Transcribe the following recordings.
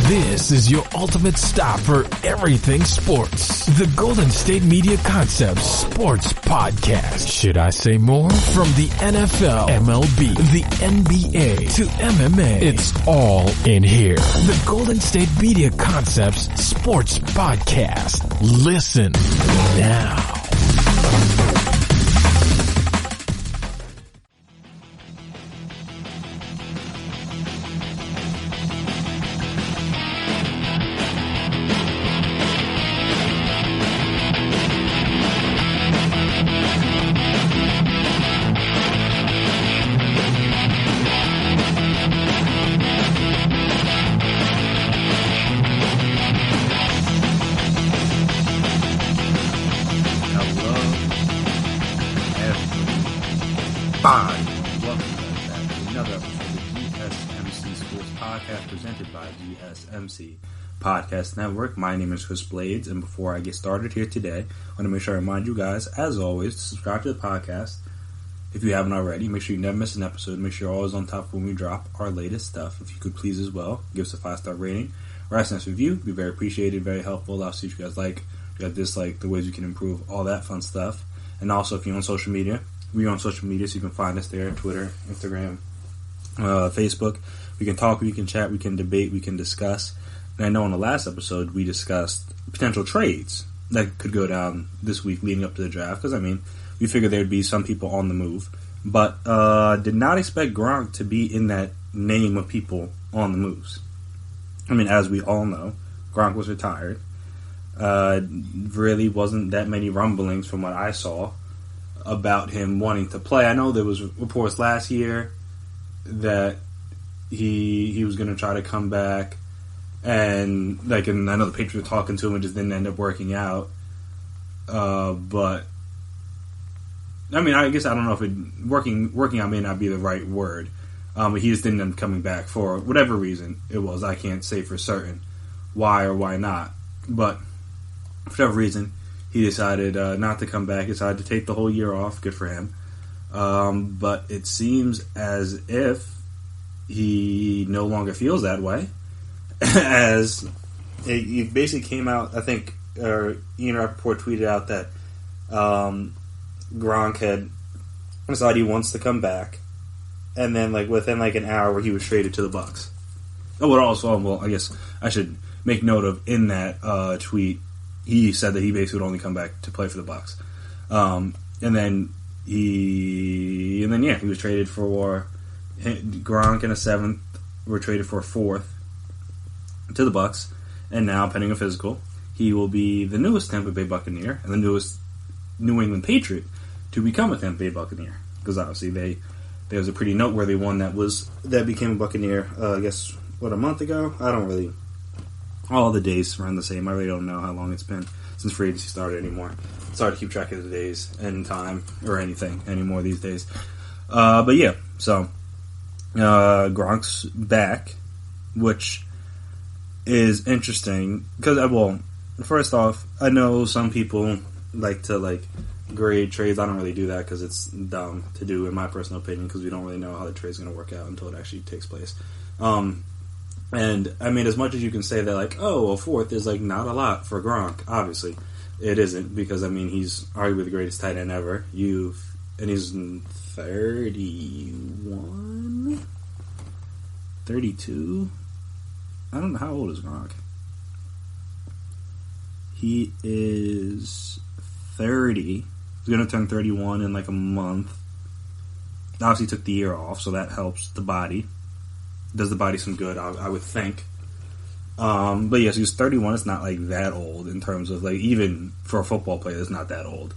This is your ultimate stop for everything sports. The Golden State Media Concepts Sports Podcast. Should I say more? From the NFL, MLB, the NBA to MMA, it's all in here. The Golden State Media Concepts Sports Podcast. Listen now. GSMC Podcast Network. My name is Chris Blades, and before I get started here today, I want to make sure I remind you guys, as always, to subscribe to the podcast. If you haven't already, make sure you never miss an episode. Make sure you're always on top of when we drop our latest stuff. If you could please as well, give us a 5-star rating or a nice review. It'd be very appreciated, very helpful. I'll see if you guys like, if you guys dislike, the ways we can improve, all that fun stuff. And also, if you're on social media, we're on social media, so you can find us there, Twitter, Instagram, Facebook. We can talk, we can chat, we can debate, we can discuss. And I know in the last episode we discussed potential trades that could go down this week leading up to the draft. Because, I mean, we figured there would be some people on the move. But did not expect Gronk to be in that name of people on the moves. I mean, as we all know, Gronk was retired. Really wasn't that many rumblings from what I saw about him wanting to play. I know there was reports last year that he was going to try to come back, and I know the Patriots were talking to him, and just didn't end up working out. But I mean, I guess I don't know if working out may not be the right word. But he just didn't end up coming back for whatever reason it was. I can't say for certain why or why not, but for whatever reason, he decided not to come back. He decided to take the whole year off. Good for him. But it seems as if he no longer feels that way, as it basically came out, I think, Ian Rappaport tweeted out that Gronk had decided he wants to come back, and then within an hour he was traded to the Bucks. Oh, but also, well, I guess I should make note of, in that tweet, he said that he basically would only come back to play for the Bucks. And then he was traded for Gronk in a 7th. Were traded for a 4th to the Bucks, and now, pending a physical, he will be the newest Tampa Bay Buccaneer and the newest New England Patriot to become a Tampa Bay Buccaneer. Because obviously there was a pretty noteworthy one that became a Buccaneer. I guess a month ago. I don't really. All the days run the same. I really don't know how long it's been since free agency started anymore. It's hard to keep track of the days and time or anything anymore these days. But yeah, so Gronk's back, which is interesting because, first off, I know some people like to grade trades. I don't really do that because it's dumb to do, in my personal opinion, because we don't really know how the trade's going to work out until it actually takes place. And, I mean, as much as you can say that, a 4th is, not a lot for Gronk, obviously. It isn't, because, I mean, he's arguably the greatest tight end ever. And he's 31? 32? I don't know. How old is Gronk? He is 30. He's going to turn 31 in, a month. Obviously, took the year off, so that helps the body. Does the body some good, I would think. But yes, he was 31. It's not that old in terms of even for a football player, it's not that old.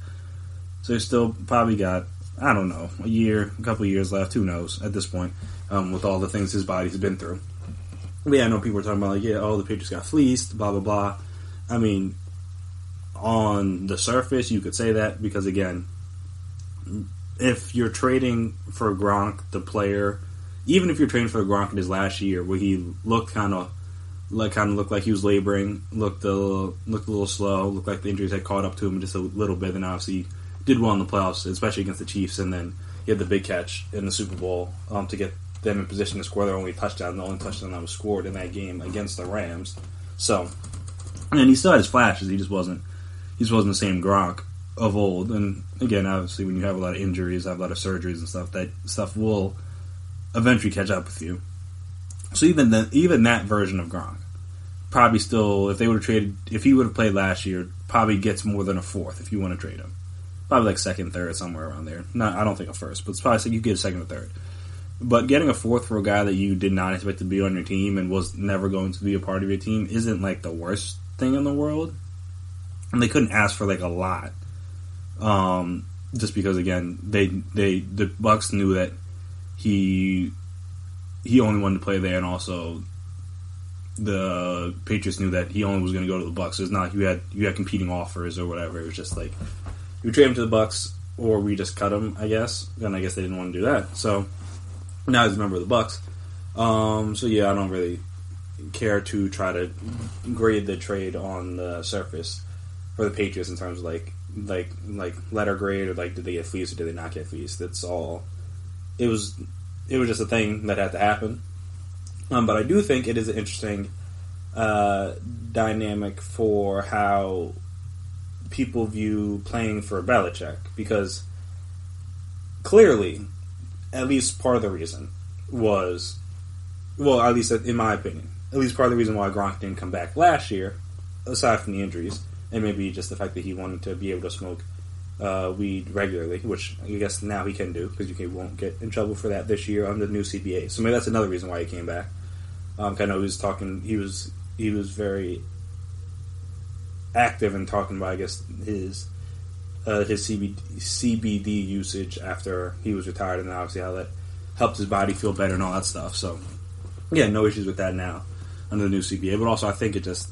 So he's still probably got, I don't know, a couple of years left. Who knows at this point, with all the things his body's been through. But yeah, I know people are talking about the Patriots got fleeced, blah blah blah. I mean, on the surface, you could say that because, again, if you're trading for Gronk, the player. Even if you're trading for Gronk in his last year, where he looked looked like he was laboring, looked a little slow, looked like the injuries had caught up to him just a little bit, and obviously did well in the playoffs, especially against the Chiefs, and then he had the big catch in the Super Bowl to get them in position to score their only touchdown, the only touchdown that was scored in that game against the Rams. So, and he still had his flashes. He just wasn't the same Gronk of old. And again, obviously, when you have a lot of injuries, have a lot of surgeries and stuff, that stuff will eventually catch up with you. So even that version of Gronk probably still, if he would have played last year, probably gets more than a fourth if you want to trade him. Probably like second, third, somewhere around there. I don't think a first, but it's probably like you get a second or third. But getting a fourth for a guy that you did not expect to be on your team and was never going to be a part of your team isn't like the worst thing in the world. And they couldn't ask for like a lot, just because again the Bucks knew that he only wanted to play there, and also the Patriots knew that he only was going to go to the Bucks. So it's not like you had competing offers or whatever. It was just like we trade him to the Bucks or we just cut him, I guess. And I guess they didn't want to do that. So now he's a member of the Bucks. So yeah, I don't really care to try to grade the trade on the surface for the Patriots in terms of like letter grade, or like did they get fleeced or did they not get fleeced. That's all. It was just a thing that had to happen. But I do think it is an interesting dynamic for how people view playing for Belichick, because clearly, at least part of the reason was, well, at least in my opinion, at least part of the reason why Gronk didn't come back last year, aside from the injuries, and maybe just the fact that he wanted to be able to smoke weed regularly, which I guess now he can do, because you won't get in trouble for that this year under the new CBA. So maybe that's another reason why he came back. I know he was talking. He was very active in talking about, I guess, his CBD usage after he was retired, and obviously how that helped his body feel better and all that stuff. So yeah, no issues with that now under the new CBA. But also, I think it just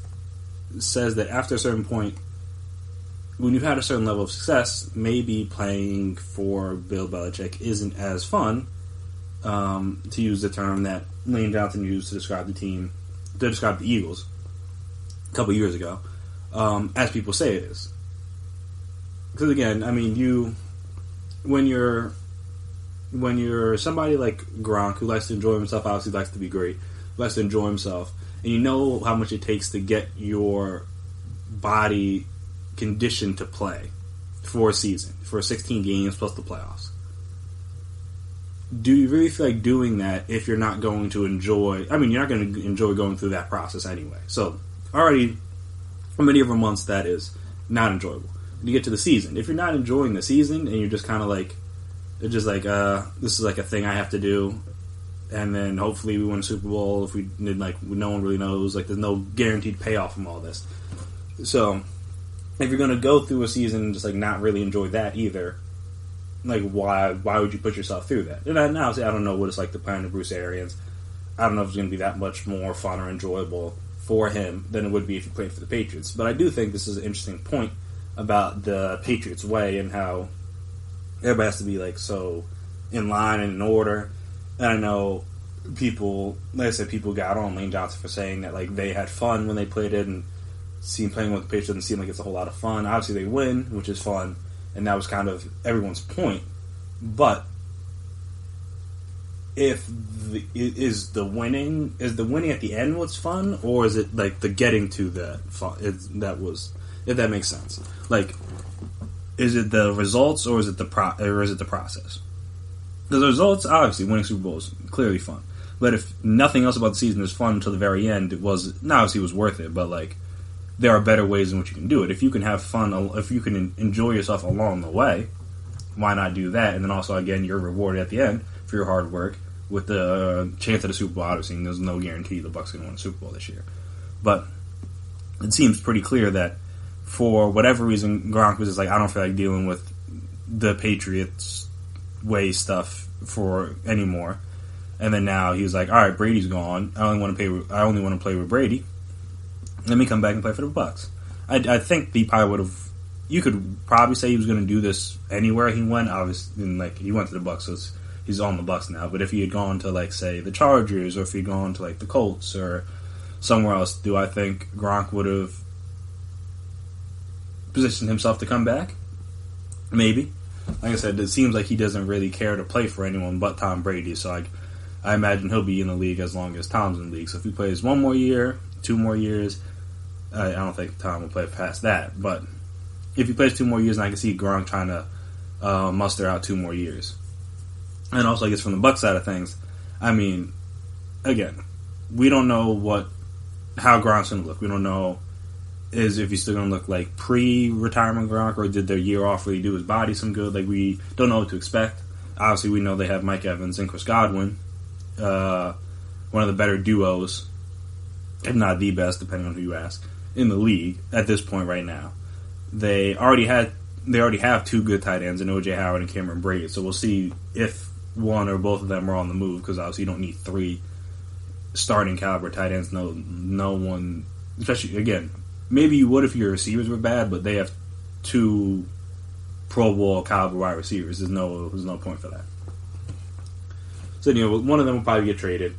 says that after a certain point, when you've had a certain level of success, maybe playing for Bill Belichick isn't as fun, to use the term that Lane Johnson used to describe the team, to describe the Eagles a couple years ago, as people say it is. Because again, I mean, when you're somebody like Gronk, who likes to enjoy himself, obviously likes to be great, likes to enjoy himself, and you know how much it takes to get your body conditioned to play for a season, for 16 games plus the playoffs. Do you really feel like doing that if you're not going to enjoy... I mean, you're not going to enjoy going through that process anyway. So, already, for many of our months, that is not enjoyable. When you get to the season, if you're not enjoying the season and you're just kind of like... It's just like, this is like a thing I have to do, and then hopefully we win a Super Bowl. If we did, like, no one really knows. Like, there's no guaranteed payoff from all this. So, if you're going to go through a season and just, like, not really enjoy that either... Like, why would you put yourself through that? And now, I don't know what it's like to play under Bruce Arians. I don't know if it's going to be that much more fun or enjoyable for him than it would be if he played for the Patriots. But I do think this is an interesting point about the Patriots way and how everybody has to be, like, so in line and in order. And I know people, like I said, people got on Lane Johnson for saying that, like, they had fun when they played it, and playing with the Patriots doesn't seem like it's a whole lot of fun. Obviously, they win, which is fun. And that was kind of everyone's point. But is the winning at the end what's fun, or is it like the getting to that fun? If that makes sense. Like, is it the results, or is it the process? Because the results, obviously, winning Super Bowl is clearly fun. But if nothing else about the season is fun until the very end, obviously it was worth it. But like, there are better ways in which you can do it. If you can have fun, if you can enjoy yourself along the way, why not do that? And then also, again, you're rewarded at the end for your hard work with the chance at a Super Bowl. Obviously, there's no guarantee the Bucs are going to win a Super Bowl this year. But it seems pretty clear that for whatever reason, Gronk was just like, I don't feel like dealing with the Patriots way stuff for anymore. And then now he's like, all right, Brady's gone. I only want to play with Brady. Let me come back and play for the Bucs. I think he probably would have. You could probably say he was going to do this anywhere he went. Obviously, like, he went to the Bucs, so he's on the Bucs now. But if he had gone to, like, say, the Chargers, or if he had gone to, like, the Colts or somewhere else, do I think Gronk would have positioned himself to come back? Maybe. Like I said, it seems like he doesn't really care to play for anyone but Tom Brady. So, like, I imagine he'll be in the league as long as Tom's in the league. So if he plays 1 more year, 2 more years, I don't think Tom will play past that. But if he plays 2 more years, and I can see Gronk trying to muster out 2 more years. And also, I guess from the Bucs side of things, I mean, again, we don't know how Gronk's going to look. We don't know if he's still going to look like pre-retirement Gronk, or did their year off really do his body some good. Like, we don't know what to expect. Obviously, we know they have Mike Evans and Chris Godwin, one of the better duos, if not the best, depending on who you ask, in the league at this point right now. They already have 2 good tight ends in O.J. Howard and Cameron Brate, so we'll see if one or both of them are on the move, because obviously you don't need 3 starting caliber tight ends. No one, especially, again, maybe you would if your receivers were bad, but they have 2 Pro Bowl caliber wide receivers. There's no point for that. So, one of them will probably get traded.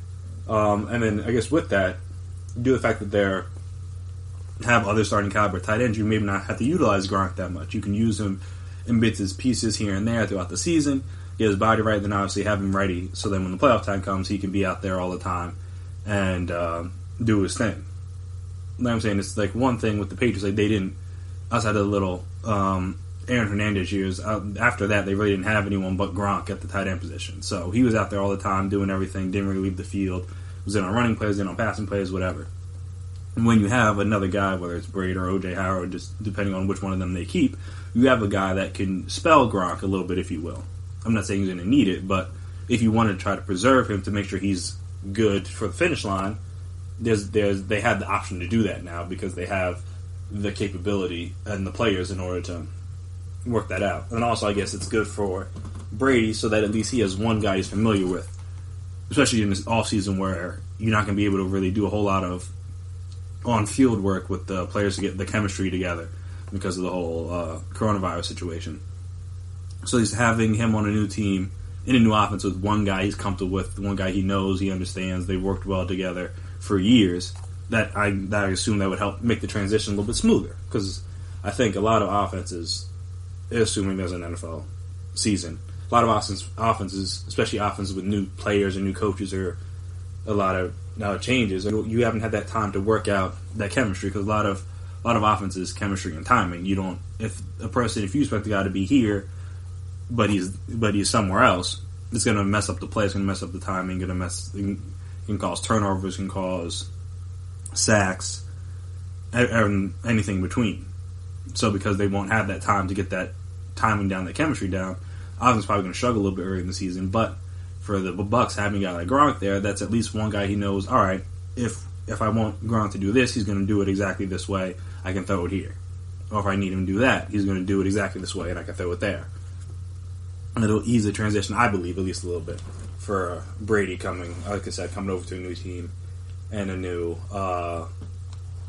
And then, I guess with that, due to the fact that they have other starting caliber tight ends, you maybe not have to utilize Gronk that much. You can use him in bits and pieces here and there throughout the season, get his body right, then obviously have him ready, so then when the playoff time comes, he can be out there all the time and do his thing. Like I'm saying, it's like one thing with the Patriots, like they didn't, outside of the little Aaron Hernandez years, after that they really didn't have anyone but Gronk at the tight end position. So he was out there all the time doing everything, didn't really leave the field, was in on running plays, in on passing plays, whatever. And when you have another guy, whether it's Brady or O.J. Howard, just depending on which one of them they keep, you have a guy that can spell Gronk a little bit, if you will. I'm not saying he's going to need it, but if you want to try to preserve him to make sure he's good for the finish line, they have the option to do that now, because they have the capability and the players in order to work that out. And also, I guess it's good for Brady, so that at least he has one guy he's familiar with, especially in this offseason where you're not going to be able to really do a whole lot of on-field work with the players to get the chemistry together because of the whole coronavirus situation. So he's having him on a new team, in a new offense, with one guy he's comfortable with, one guy he knows, he understands, they've worked well together for years, that I assume that would help make the transition a little bit smoother. Because I think a lot of offenses, assuming there's an NFL season, a lot of offenses, especially offenses with new players and new coaches, are a lot of changes, and you haven't had that time to work out that chemistry, because a lot of offenses, chemistry and timing. You don't, if you expect the guy to be here, but he's somewhere else, it's going to mess up the play, it's going to mess up the timing, it can cause turnovers, can cause sacks, and anything in between. So because they won't have that time to get that timing down, that chemistry down, offense probably going to struggle a little bit early in the season. But for the Bucs, having a guy like Gronk there, that's at least one guy he knows, all right, if I want Gronk to do this, he's going to do it exactly this way, I can throw it here. Or if I need him to do that, he's going to do it exactly this way, and I can throw it there. And it'll ease the transition, I believe, at least a little bit, for Brady coming over to a new team and a new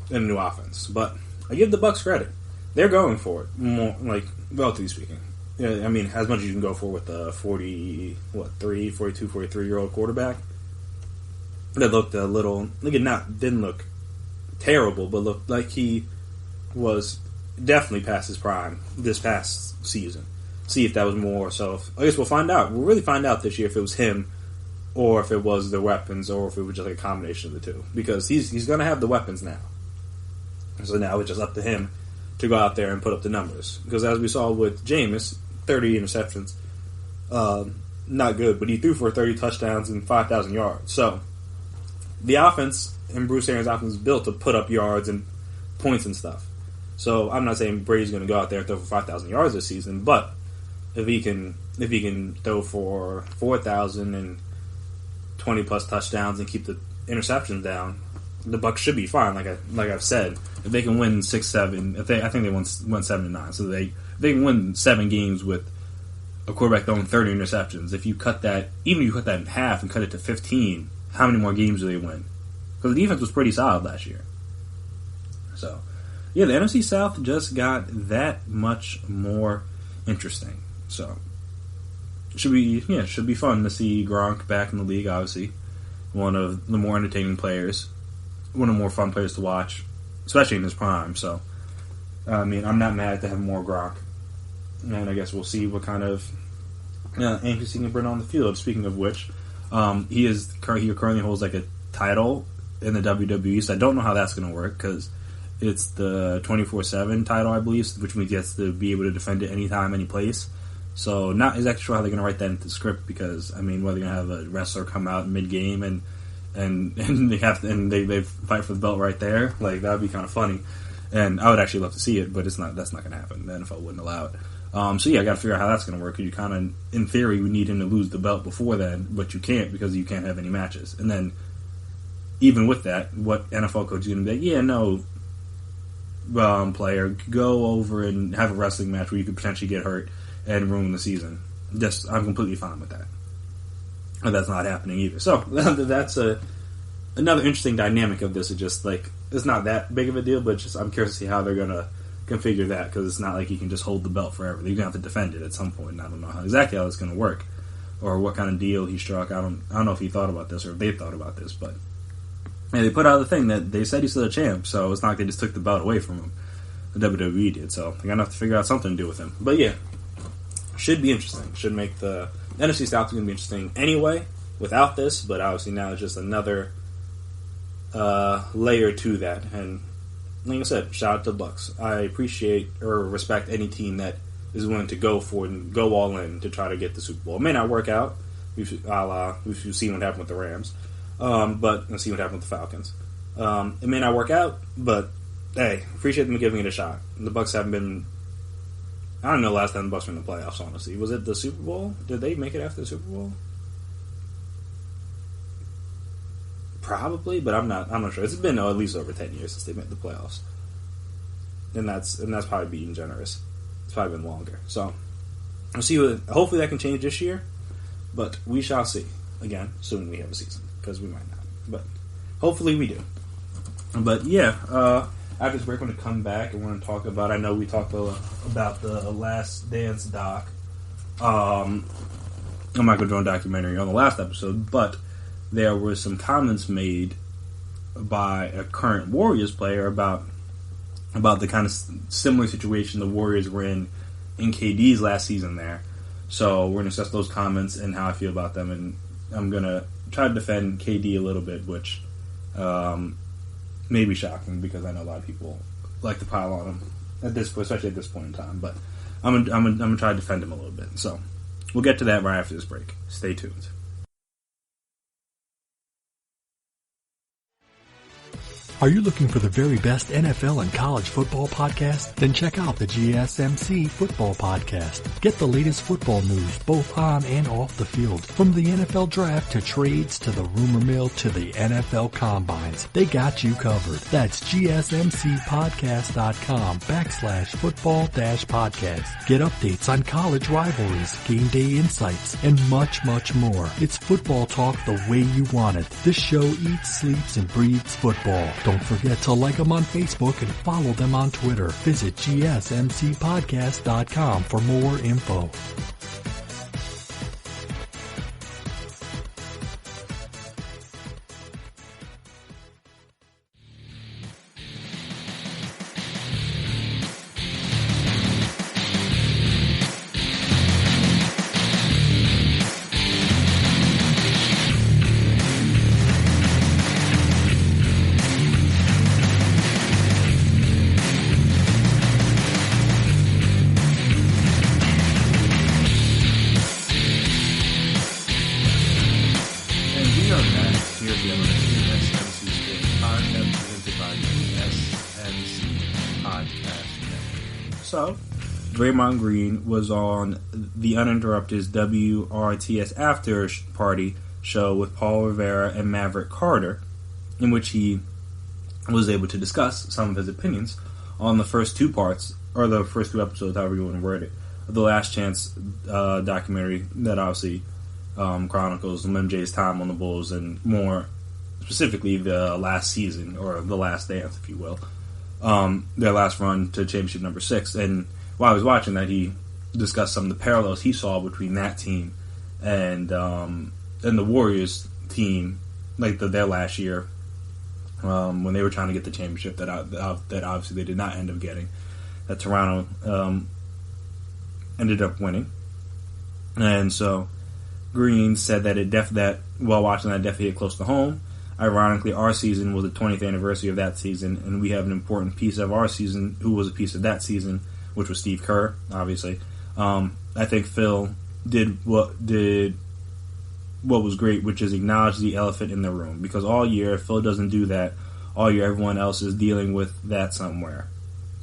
offense. But I give the Bucs credit. They're going for it, more, like, relatively speaking. Yeah, I mean, as much as you can go for with a 43-year-old quarterback. That looked a little, didn't look terrible, but looked like he was definitely past his prime this past season. See if that was more, so I guess we'll find out. We'll really find out this year if it was him, or if it was the weapons, or if it was just like a combination of the two. Because he's going to have the weapons now. So now it's just up to him to go out there and put up the numbers. Because as we saw with Jameis, 30 interceptions, not good, but he threw for 30 touchdowns and 5,000 yards. So the offense, and Bruce Arians' offense, is built to put up yards and points and stuff. So I'm not saying Brady's going to go out there and throw for 5,000 yards this season, but if he can throw for 4,000 and 20 plus touchdowns and keep the interceptions down, the Bucs should be fine. Like I've said, if they can win 6-7, I think they won 7-9, so they can win 7 games with a quarterback throwing 30 interceptions. If you cut that, even if you cut that in half and cut it to 15, how many more games do they win? Because the defense was pretty solid last year. So, yeah, the NFC South just got that much more interesting. So, it should be fun to see Gronk back in the league, obviously. One of the more entertaining players. One of the more fun players to watch, especially in his prime. So, I mean, I'm not mad to have more Gronk. And I guess we'll see what kind of antics he can bring on the field. Speaking of which, He currently holds like a title in the WWE, so I don't know how that's going to work because it's the 24/7 title, I believe, which means he has to be able to defend it anytime, any place. So not exactly sure how they're going to write that into the script because I mean, whether they're going to have a wrestler come out mid game and they fight for the belt right there, like that would be kind of funny. And I would actually love to see it, but that's not going to happen. The NFL wouldn't allow it. So yeah, I got to figure out how that's going to work. You kind of, in theory, would need him to lose the belt before then, but you can't because you can't have any matches. And then, even with that, what NFL coach is going to be like? Yeah, no, player, go over and have a wrestling match where you could potentially get hurt and ruin the season. I'm completely fine with that. And that's not happening either. So that's another interesting dynamic of this. It's just like it's not that big of a deal, but just I'm curious to see how they're going to configure that because it's not like you can just hold the belt forever. You're going to have to defend it at some point. And I don't know exactly how it's going to work or what kind of deal he struck. I don't know if he thought about this or if they thought about this, but they put out the thing that they said he's still a champ, so it's not like they just took the belt away from him. The WWE did, so they're going to have to figure out something to do with him. But yeah, should be interesting. Should make the NFC South going to be interesting anyway without this, but obviously now it's just another layer to that. And like I said, shout out to the Bucks. I appreciate or respect any team that is willing to go for it and go all in to try to get the Super Bowl. It may not work out. We've seen what happened with the Rams, but let's see what happened with the Falcons. It may not work out, but hey, appreciate them giving it a shot. The Bucks haven't been. I don't know the last time the Bucks were in the playoffs, honestly. Was it the Super Bowl? Did they make it after the Super Bowl? Probably, but I'm not sure. It's been at least over 10 years since they made the playoffs. And that's probably being generous. It's probably been longer. So we'll see hopefully that can change this year, but we shall see. Again, assuming we have a season, because we might not. But hopefully we do. But yeah, after this break, we're going to come back and we're going to talk about. I know we talked about the Last Dance doc, Michael Jordan documentary on the last episode, but there were some comments made by a current Warriors player about the kind of similar situation the Warriors were in KD's last season there. So we're going to discuss those comments and how I feel about them, and I'm going to try to defend KD a little bit, which may be shocking because I know a lot of people like to pile on him especially at this point in time. But I'm gonna try to defend him a little bit. So we'll get to that right after this break. Stay tuned. Are you looking for the very best NFL and college football podcast? Then check out the GSMC Football Podcast. Get the latest football news both on and off the field. From the NFL Draft to trades to the rumor mill to the NFL Combines. They got you covered. That's GSMCpodcast.com/football-podcast. Get updates on college rivalries, game day insights, and much, much more. It's football talk the way you want it. This show eats, sleeps, and breathes football. Don't forget to like them on Facebook and follow them on Twitter. Visit GSMCpodcast.com for more info. So, Draymond Green was on the Uninterrupted's WRTS After Party show with Paul Rivera and Maverick Carter, in which he was able to discuss some of his opinions on the first two parts, or the first two episodes, however you want to word it, of the Last Chance documentary that obviously chronicles MJ's time on the Bulls and more specifically the last season, or the last dance, if you will. Their last run to championship number 6. And while I was watching that, he discussed some of the parallels he saw between that team and the Warriors team, like their last year, when they were trying to get the championship that obviously they did not end up getting, that Toronto ended up winning. And so Green said that while watching that definitely hit close to home. Ironically, our season was the 20th anniversary of that season, and we have an important piece of our season who was a piece of that season, which was Steve Kerr, obviously. I think Phil did what was great, which is acknowledge the elephant in the room. Because all year, if Phil doesn't do that, all year everyone else is dealing with that somewhere.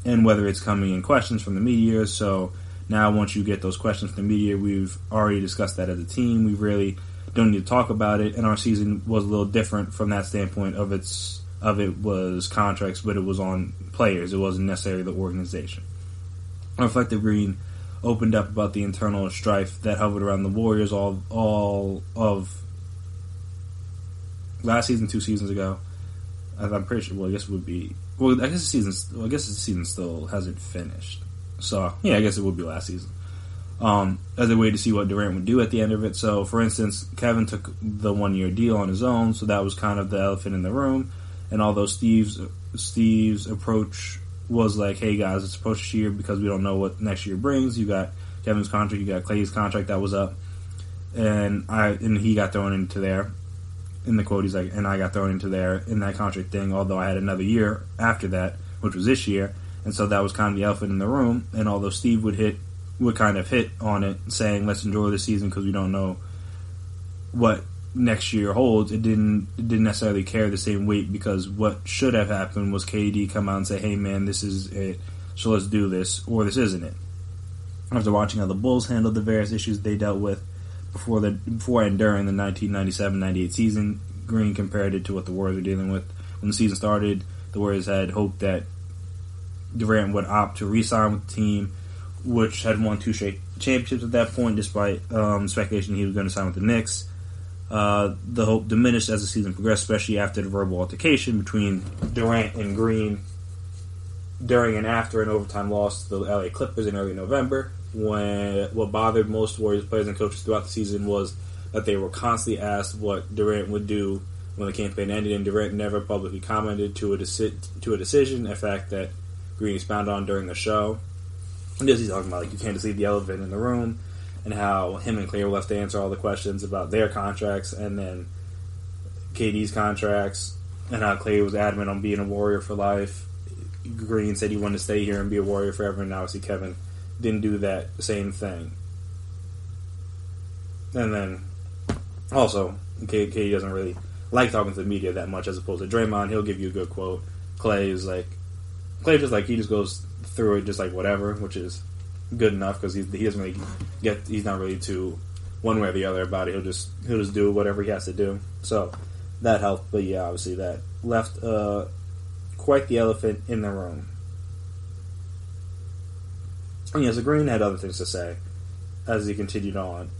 And whether it's coming in questions from the media, so now once you get those questions from the media, we've already discussed that as a team. We really don't need to talk about it, and our season was a little different from that standpoint of it was contracts, but it was on players. It wasn't necessarily the organization. Reflective Green opened up about the internal strife that hovered around the Warriors all of last season, 2 seasons ago. I'm pretty sure. Well, I guess it would be. Well, I guess the season still hasn't finished. So yeah, I guess it would be last season. As a way to see what Durant would do at the end of it. So, for instance, Kevin took the 1-year deal on his own, so that was kind of the elephant in the room. And although Steve's approach was like, hey guys, it's approach this year because we don't know what next year brings. You got Kevin's contract, you got Clay's contract that was up, and he got thrown into there. In the quote, he's like, and I got thrown into there in that contract thing, although I had another year after that, which was this year. And so that was kind of the elephant in the room. And although Steve would kind of hit on it, saying, let's enjoy the season because we don't know what next year holds, it didn't necessarily carry the same weight, because what should have happened was KD come out and say, hey man, this is it, so let's do this, or this isn't it. After watching how the Bulls handled the various issues they dealt with before and during the 1997-98 season, Green compared it to what the Warriors were dealing with. When the season started, the Warriors had hoped that Durant would opt to re-sign with the team, which had won 2 straight championships at that point, despite speculation he was going to sign with the Knicks. The hope diminished as the season progressed, especially after the verbal altercation between Durant and Green during and after an overtime loss to the LA Clippers in early November. When what bothered most Warriors players and coaches throughout the season was that they were constantly asked what Durant would do when the campaign ended, and Durant never publicly commented to a decision, a fact that Green expounded on during the show. And he's talking about, like, you can't just leave the elephant in the room, and how him and Clay were left to answer all the questions about their contracts and then KD's contracts, and how Clay was adamant on being a Warrior for life. Green said he wanted to stay here and be a Warrior forever, and obviously Kevin didn't do that same thing. And then also, KD doesn't really like talking to the media that much, as opposed to Draymond. He'll give you a good quote. Clay just he just goes through it just like whatever, which is good enough, because he doesn't really he's not really too one way or the other about it. He'll just do whatever he has to do. So that helped, but yeah, obviously that left quite the elephant in the room. And yeah, so Green had other things to say as he continued on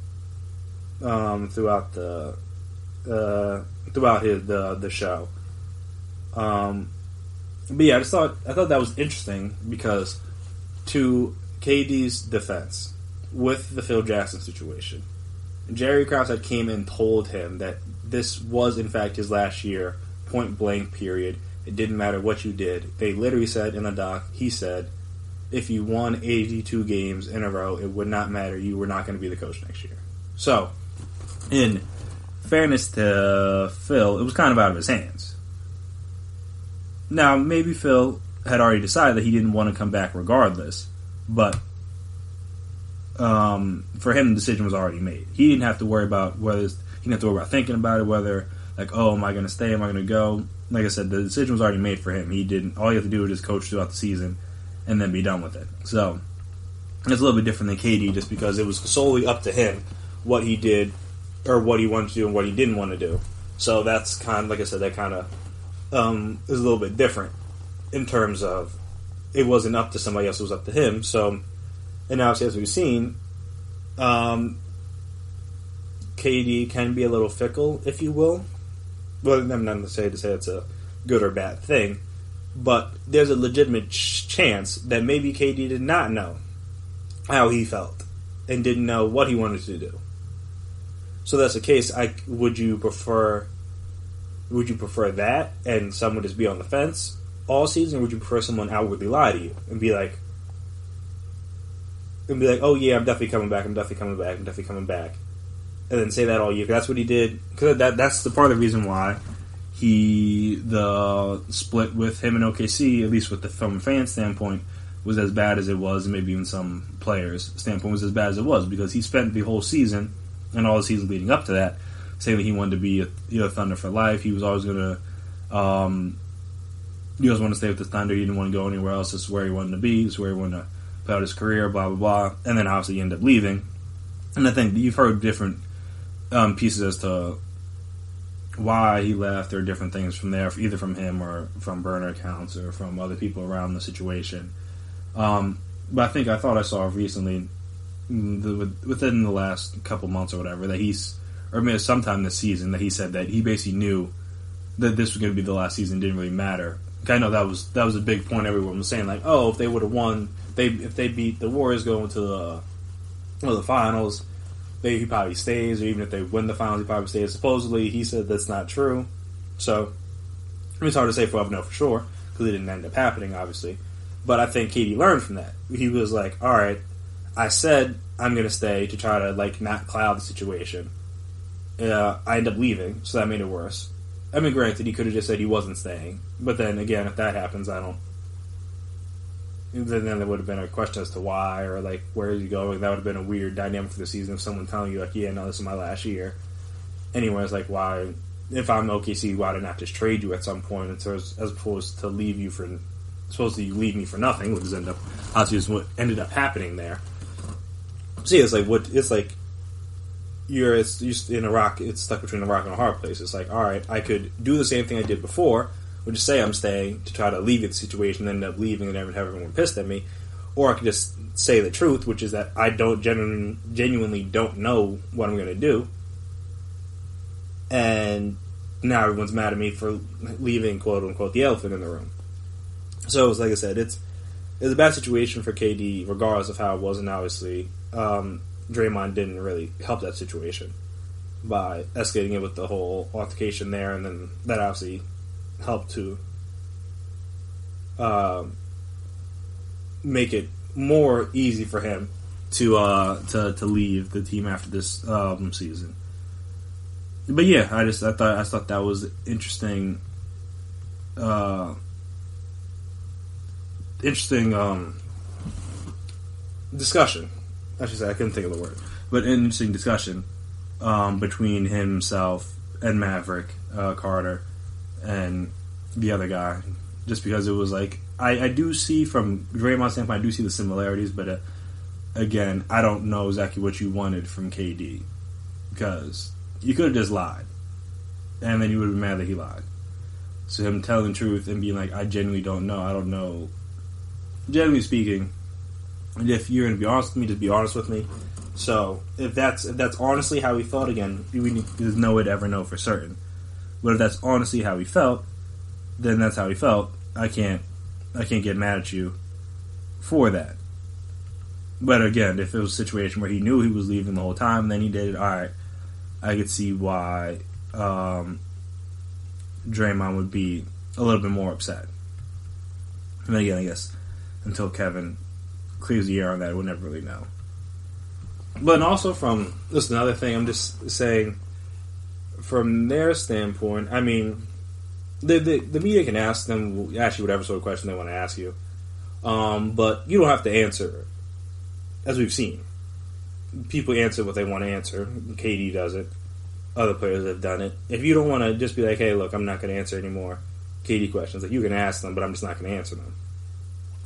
throughout the show. But yeah, I thought that was interesting, because to KD's defense with the Phil Jackson situation, Jerry Krause had came and told him that this was in fact his last year, point blank period. It didn't matter what you did. They literally said in the doc, he said, if you won 82 games in a row, it would not matter. You were not going to be the coach next year. So, in fairness to Phil, it was kind of out of his hands. Now, maybe Phil had already decided that he didn't want to come back regardless, but for him, the decision was already made. He didn't have to worry about thinking about it, whether, like, oh, am I going to stay? Am I going to go? Like I said, the decision was already made for him. All he had to do was just coach throughout the season and then be done with it. So, it's a little bit different than KD, just because it was solely up to him what he did, or what he wanted to do and what he didn't want to do. So that's kind of, like I said, that kind of is a little bit different in terms of it wasn't up to somebody else, it was up to him. So, and obviously, as we've seen, KD can be a little fickle, if you will. Well, I'm not to say it's a good or bad thing, but there's a legitimate chance that maybe KD did not know how he felt and didn't know what he wanted to do. So that's the case. Would you prefer that and someone just be on the fence all season, or would you prefer someone outwardly lie to you and be like, oh yeah, I'm definitely coming back, I'm definitely coming back, I'm definitely coming back, and then say that all year. That's what he did. Cause that's the part of the reason why the split with him and OKC, at least with the from a fan standpoint, was as bad as it was, and maybe even some players' standpoint was as bad as it was, because he spent the whole season and all the season leading up to that saying that he wanted to be a Thunder for life. He was always going to he always wanted to stay with the Thunder. He didn't want to go anywhere else. This is where he wanted to be. This is where he wanted to play out his career, blah, blah, blah. And then obviously he ended up leaving. And I think you've heard different pieces as to why he left, or different things from there, either from him or from burner accounts or from other people around the situation. But I thought I saw recently, within the last couple months or whatever, that or maybe sometime this season, that he said that he basically knew that this was going to be the last season. It didn't really matter. I know that was a big point everyone was saying, like, oh, if they would have won, if they beat the Warriors going to the finals, he probably stays, or even if they win the finals, he probably stays. Supposedly, he said that's not true. So, it's hard to say for sure, because it didn't end up happening, obviously. But I think KD learned from that. He was like, all right, I said I'm going to stay to try to, like, not cloud the situation. I ended up leaving, so that made it worse. I mean, granted, he could have just said he wasn't staying. But then, again, if that happens, then there would have been a question as to why, or, like, where is he going? That would have been a weird dynamic for the season of someone telling you, like, yeah, no, this is my last year. Anyway, it's like, why, if I'm OKC, why did I not just trade you at some point, as opposed to leave me for nothing, which is what ended up happening there. See, it's like, you're in a rock. It's stuck between a rock and a hard place. It's like, all right, I could do the same thing I did before, which is say I'm staying to try to alleviate the situation, and end up leaving and have everyone pissed at me, or I could just say the truth, which is that I don't genuinely don't know what I'm going to do, and now everyone's mad at me for leaving, quote unquote, the elephant in the room. So it's like I said, it's a bad situation for KD, regardless of how it was, and obviously. Draymond didn't really help that situation by escalating it with the whole altercation there, and then that obviously helped to make it more easy for him to leave the team after this season. But yeah, I thought that was interesting. Discussion. I should say, I couldn't think of the word. But an interesting discussion between himself and Maverick Carter and the other guy. Just because it was like, I do see, from Draymond's standpoint, I do see the similarities, but again, I don't know exactly what you wanted from KD. Because you could have just lied. And then you would have been mad that he lied. So him telling the truth and being like, I genuinely don't know. I don't know. Generally speaking, and if you're going to be honest with me, just be honest with me. So if that's honestly how he felt, again, there's no way to ever know for certain. But if that's honestly how he felt, then that's how he felt. I can't get mad at you for that. But again, if it was a situation where he knew he was leaving the whole time, then he did it. All right, I could see why Draymond would be a little bit more upset. And then again, I guess until Kevin clears the air on that, we'll never really know. But also this is another thing, I'm just saying, from their standpoint, I mean, the media can ask you whatever sort of question they want to ask you, but you don't have to answer, as we've seen. People answer what they want to answer. KD does it. Other players have done it. If you don't want to just be like, hey, look, I'm not going to answer any more KD questions, like, you can ask them, but I'm just not going to answer them.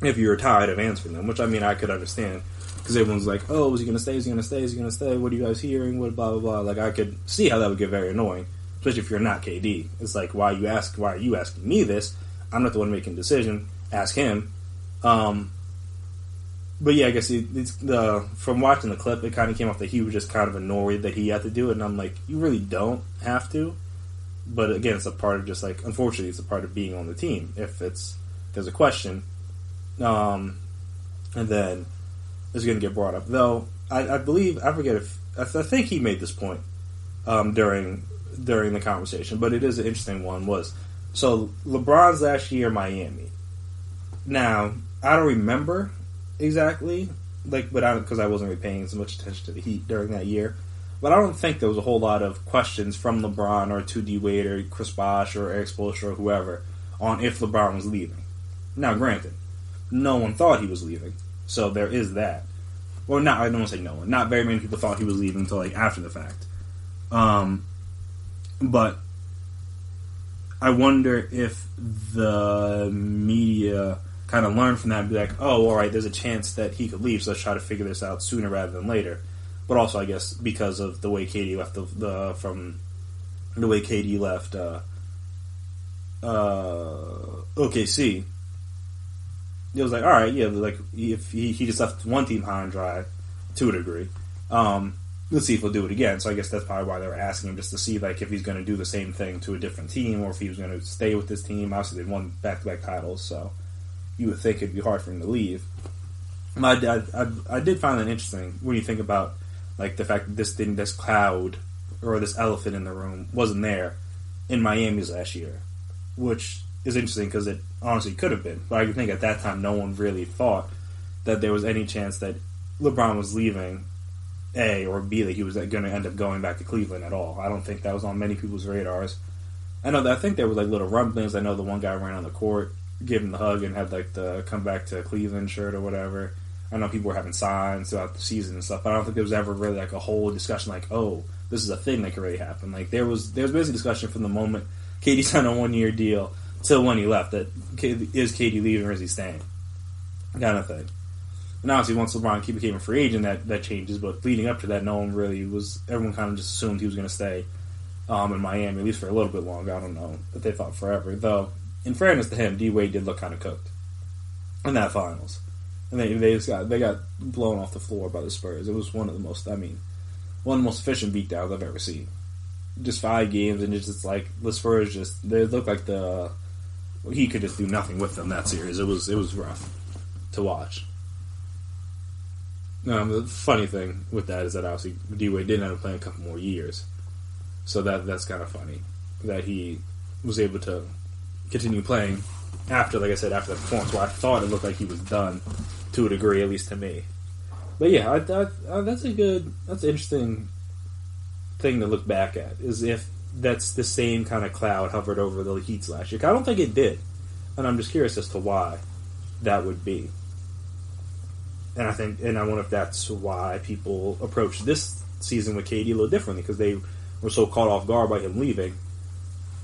If you're tired of answering them, which, I mean, I could understand, because everyone's like, oh, is he going to stay? Is he going to stay? Is he going to stay? What are you guys hearing? What, blah, blah, blah. Like, I could see how that would get very annoying, especially if you're not KD. It's like, why are you asking me this? I'm not the one making the decision. Ask him. But yeah, I guess from watching the clip, it kind of came off that he was just kind of annoyed that he had to do it, and I'm like, you really don't have to. But again, it's a part of just, like, unfortunately, it's a part of being on the team. If there's a question, and then it's going to get brought up. Though I believe, I forget if I think he made this point during the conversation, but it is an interesting one. So LeBron's last year in Miami. Now I don't remember exactly, like, but because I wasn't really paying so much attention to the Heat during that year. But I don't think there was a whole lot of questions from LeBron or to D Wade or Chris Bosh or Eric Spoelstra or whoever on if LeBron was leaving. Now, granted, no one thought he was leaving, so there is that. Well, not I don't want to say no one. Not very many people thought he was leaving until like after the fact. But I wonder if the media kind of learned from that and be like, oh, all right, there's a chance that he could leave, so let's try to figure this out sooner rather than later. But also, I guess, because of the way KD left OKC, it was like, all right, yeah, like if he just left one team high and dry to a degree, let's see if he'll do it again. So I guess that's probably why they were asking him, just to see like if he's going to do the same thing to a different team or if he was going to stay with this team. Obviously, they won back-to-back titles, so you would think it'd be hard for him to leave. I did find that interesting when you think about like the fact that this cloud or this elephant in the room wasn't there in Miami's last year, which is interesting because it honestly could have been. But I think at that time no one really thought that there was any chance that LeBron was leaving, A, or B, that he was going to end up going back to Cleveland at all. I don't think that was on many people's radars. I think there was like little rumblings. I know the one guy ran on the court, gave him the hug, and had like the come back to Cleveland shirt or whatever. I know people were having signs throughout the season and stuff, but I don't think there was ever really like a whole discussion like, oh, this is a thing that could really happen. Like there was basically discussion from the moment KD signed a 1-year deal till when he left that is KD leaving or is he staying, kind of thing. And obviously once LeBron became a free agent, that changes. But leading up to that, no one really was. Everyone kind of just assumed he was going to stay in Miami at least for a little bit longer. I don't know if they thought forever. Though, in fairness to him, D Wade did look kind of cooked in that finals. And they got blown off the floor by the Spurs. It was one of the most efficient beatdowns I've ever seen. Just 5 games, and it's like the Spurs they looked like he could just do nothing with them that series. It was rough to watch. The funny thing with that is that obviously D Wade did end up playing a couple more years, so that's kind of funny that he was able to continue playing after, like I said, after the performance. Well, I thought it looked like he was done to a degree, at least to me. But yeah, that's an interesting thing to look back at, is if that's the same kind of cloud hovered over the Heats last year. I don't think it did, and I'm just curious as to why that would be. And I wonder if that's why people approach this season with KD a little differently, because they were so caught off guard by him leaving.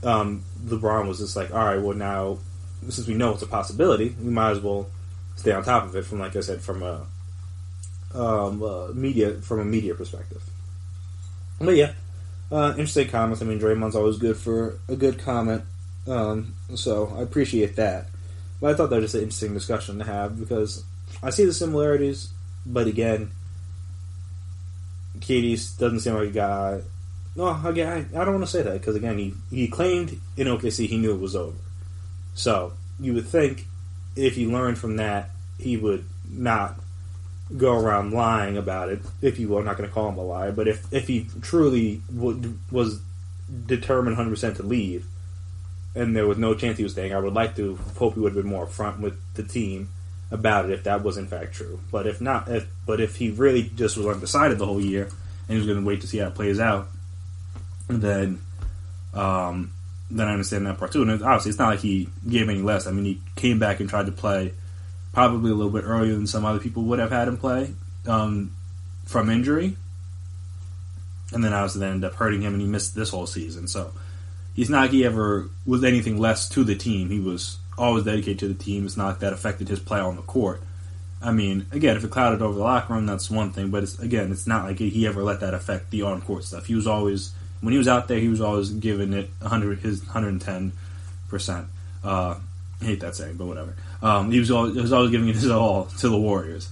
LeBron was just like, all right, well now, since we know it's a possibility, we might as well stay on top of it from, like I said, from a media perspective. But yeah, interesting comments. I mean, Draymond's always good for a good comment, so I appreciate that. But I thought that was just an interesting discussion to have, because I see the similarities, but again, KD doesn't seem like a guy. No, again, I don't want to say that, because again, he claimed in OKC he knew it was over. So you would think if he learned from that, he would not go around lying about it. If you will, I'm not going to call him a liar, but if he truly was determined 100% to leave, and there was no chance he was staying, I would like to hope he would have been more upfront with the team about it if that was in fact true. But if not, if he really just was undecided the whole year and he was going to wait to see how it plays out, then I understand that part too. And obviously, it's not like he gave any less. I mean, he came back and tried to play probably a little bit earlier than some other people would have had him play from injury, and then obviously that ended up hurting him, and he missed this whole season. So he's not like he ever was anything less to the team. He was always dedicated to the team. It's not like that affected his play on the court. I mean, again, if it clouded over the locker room, that's one thing. But it's not like he ever let that affect the on-court stuff. He was always, when he was out there, he was always giving it his 110%. I hate that saying, but whatever. He was always giving it his all to the Warriors.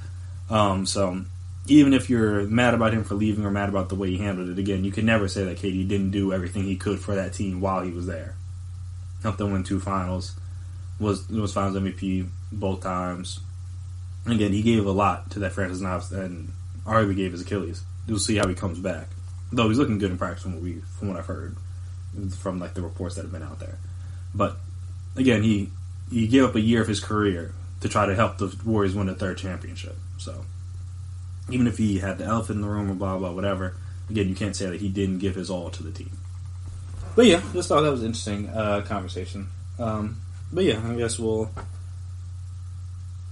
So even if you're mad about him for leaving or mad about the way he handled it, again, you can never say that KD didn't do everything he could for that team while he was there. Helped them win 2 finals. Was Finals MVP both times. And again, he gave a lot to that franchise, and arguably gave his Achilles. We'll see how he comes back. Though he's looking good in practice from what I've heard, from like the reports that have been out there. But again, he gave up a year of his career to try to help the Warriors win the 3rd championship. So even if he had the elephant in the room or blah blah whatever, again, you can't say that he didn't give his all to the team. But yeah, just thought that was an interesting conversation. But yeah, I guess we'll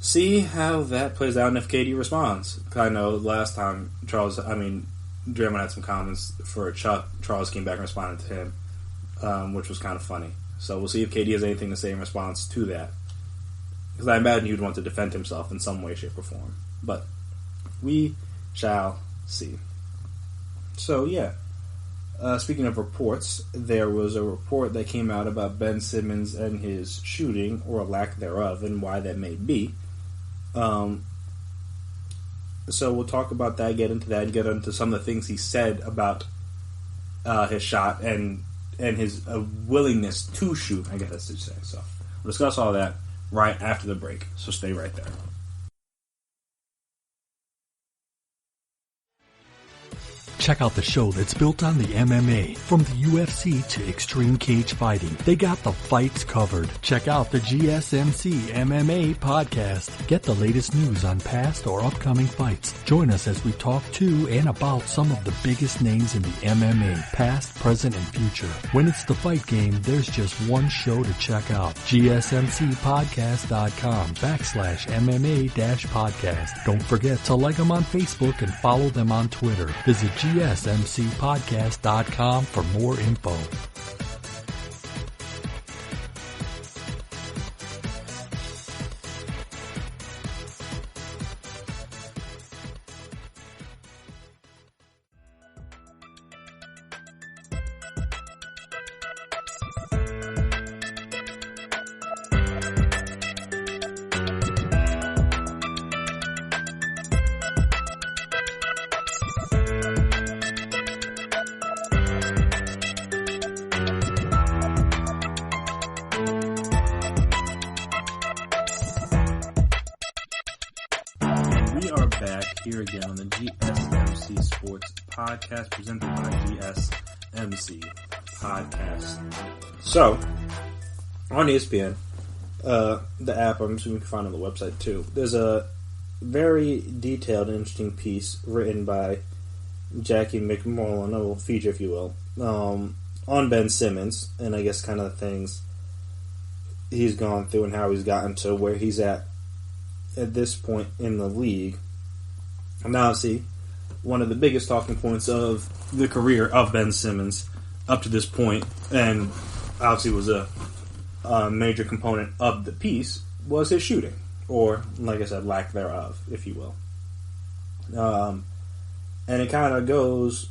see how that plays out and if KD responds. I know last time Draymond had some comments for Chuck. Charles came back and responded to him, which was kind of funny. So we'll see if KD has anything to say in response to that. Because I imagine he would want to defend himself in some way, shape, or form. But we shall see. So yeah. Speaking of reports, there was a report that came out about Ben Simmons and his shooting, or lack thereof, and why that may be. So we'll talk about that, get into that, and get into some of the things he said about his shot and his willingness to shoot, I guess I should say. So we'll discuss all that right after the break, so stay right there. Check out the show that's built on the MMA. From the UFC to extreme cage fighting, they got the fights covered. Check out the GSMC MMA podcast. Get the latest news on past or upcoming fights. Join us as we talk to and about some of the biggest names in the MMA, past, present, and future. When it's the fight game, there's just one show to check out. GSMCpodcast.com/MMA-podcast. Don't forget to like them on Facebook and follow them on Twitter. Visit GSMCpodcast.com for more info. Here again on the GSMC Sports Podcast, presented by GSMC Podcast. So, on ESPN, the app, I'm assuming you can find on the website too, there's a very detailed and interesting piece written by Jackie McMullen, a little feature, if you will, on Ben Simmons, and I guess kind of the things he's gone through and how he's gotten to where he's at this point in the league. Now, see, one of the biggest talking points of the career of Ben Simmons up to this point, and obviously was a major component of the piece, was his shooting, or, like I said, lack thereof, if you will. And it kind of goes,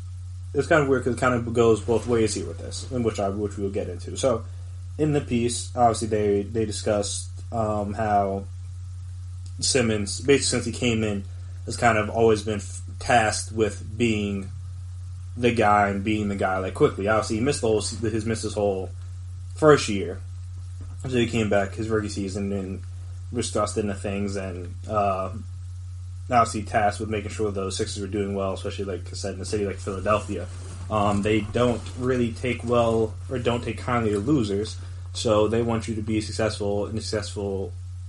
it's kind of weird because it kind of goes both ways here with this, which we will get into. So, in the piece, obviously they discussed how Simmons, basically since he came in, has kind of always been tasked with being the guy and being the guy like quickly. Obviously, he missed his whole first year, so he came back his rookie season and was thrust into things, and obviously tasked with making sure those Sixers were doing well, especially like I said in a city like Philadelphia. They don't really take well or don't take kindly to losers, so they want you to be successful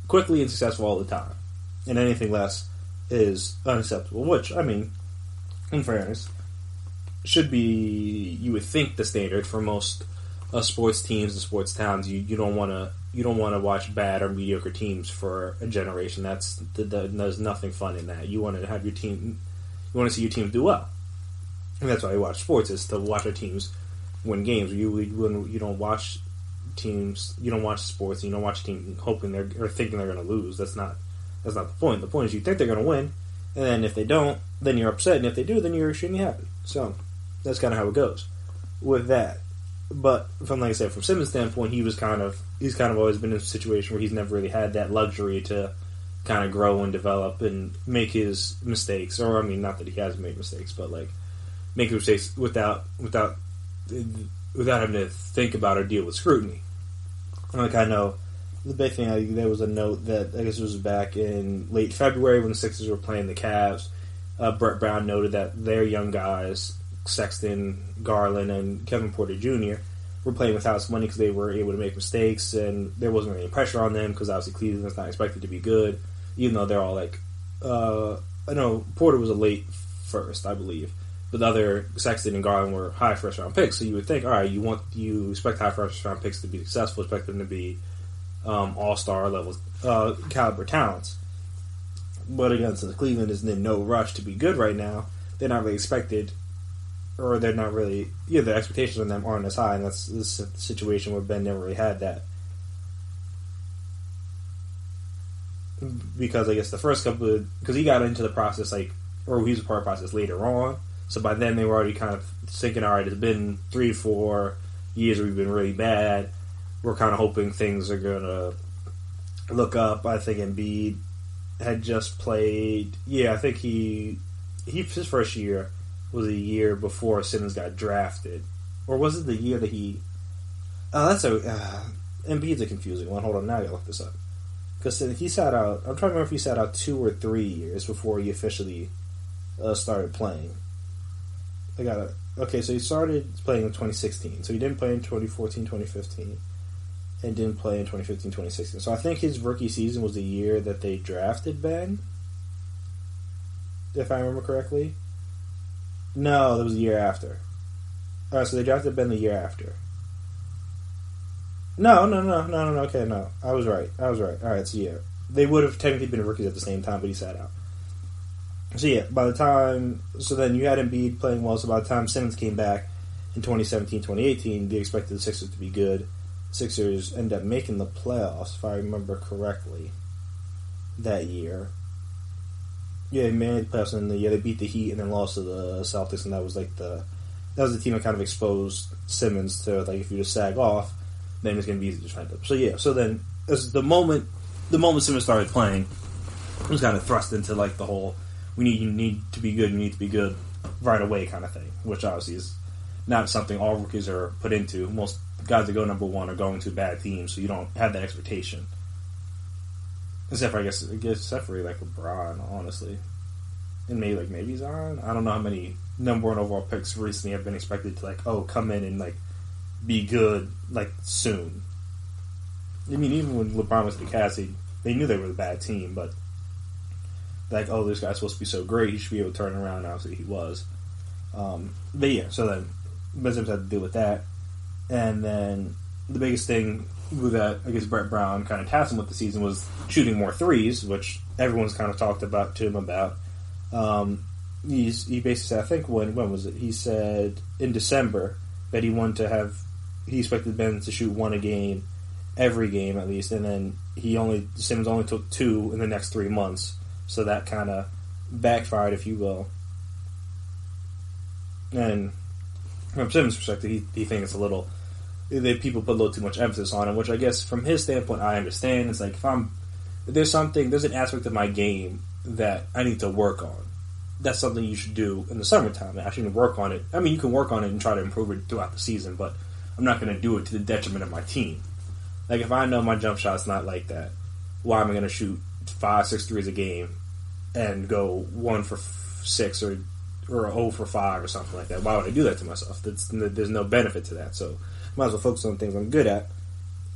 quickly and successful all the time, and anything less is unacceptable, which, I mean, in fairness, should be, you would think, the standard for most sports teams and sports towns. You don't want to watch bad or mediocre teams for a generation. There's nothing fun in that. You want to have your team, you want to see your teams do well, and that's why you watch sports, is to watch our teams win games. You don't watch teams, you don't watch sports, and you don't watch a team hoping or thinking they're going to lose. That's not the point. The point is you think they're going to win, and then if they don't, then you're upset, and if they do, then you're extremely happy. So that's kind of how it goes with that. But like I said, from Simmons' standpoint, he's kind of always been in a situation where he's never really had that luxury to kind of grow and develop and make his mistakes. Or, I mean, not that he hasn't made mistakes, but like make mistakes without having to think about or deal with scrutiny. Like, I know the big thing, there was a note that I guess it was back in late February when the Sixers were playing the Cavs. Brett Brown noted that their young guys, Sexton, Garland, and Kevin Porter Jr., were playing without money because they were able to make mistakes, and there wasn't any pressure on them because obviously Cleveland's not expected to be good, even though they're all like, I know Porter was a late first, I believe. But the other Sexton and Garland were high first round picks, so you would think, all right, you expect high first round picks to be successful, expect them to be all-star level caliber talents. But again, since Cleveland is in no rush to be good right now, they're not really expected, or they're not really, the expectations on them aren't as high, and that's the situation where Ben never really had that. Because I guess the first because he got into the process or he was a part of the process later on, so by then they were already kind of thinking, all right, it's been 3-4 years where we've been really bad. We're kind of hoping things are going to look up. I think Embiid had just played. Yeah, I think his first year was a year before Simmons got drafted, or was it the year that he? Embiid's a confusing one. Hold on, now I gotta look this up because he sat out. I'm trying to remember if he sat out 2 or 3 years before he officially started playing. Okay, so he started playing in 2016. So he didn't play in 2014, 2015. And didn't play in 2015, 2016. So I think his rookie season was the year that they drafted Ben. If I remember correctly. No, that was the year after. Alright, so they drafted Ben the year after. No. Okay, no. I was right. Alright, so yeah. They would have technically been rookies at the same time, but he sat out. So yeah, then you had Embiid playing well, so by the time Simmons came back in 2017, 2018, they expected the Sixers to be good. Sixers ended up making the playoffs, if I remember correctly, that year. Yeah, they made the playoffs, and they beat the Heat and then lost to the Celtics, and that was the team that kind of exposed Simmons to, if you just sag off, then it's going to be easy to defend him. So yeah, so then as the moment Simmons started playing, it was kind of thrust into the whole you need to be good right away kind of thing, which obviously is not something all rookies are put into. Most guys that go number one are going to bad teams, so you don't have that expectation. Except for LeBron, honestly, and maybe Zion. I don't know how many number one overall picks recently have been expected to come in and be good soon. I mean, even when LeBron was at the Cavs, they knew they were a bad team, but this guy's supposed to be so great, he should be able to turn around. Obviously, he was. But yeah, so then Ben Simmons had to deal with that. And then the biggest thing that I guess Brett Brown kind of tasked him with the season was shooting more threes, which everyone's kind of talked to him about. He basically said, I think when was it? He said in December that he expected Ben to shoot 1 a game, every game at least, and then Simmons only took 2 in the next 3 months. So that kind of backfired, if you will. And from Simmons' perspective, he thinks people put a little too much emphasis on him, which I guess from his standpoint I understand. It's if there's an aspect of my game that I need to work on. That's something you should do in the summertime. I shouldn't work on it. I mean, you can work on it and try to improve it throughout the season, but I'm not going to do it to the detriment of my team. If I know my jump shot's not like that, why am I going to shoot 5-6 threes a game and go 1 for 6 or 0 for 5 or something like that? Why would I do that to myself? There's no benefit to that. So I might as well focus on things I'm good at.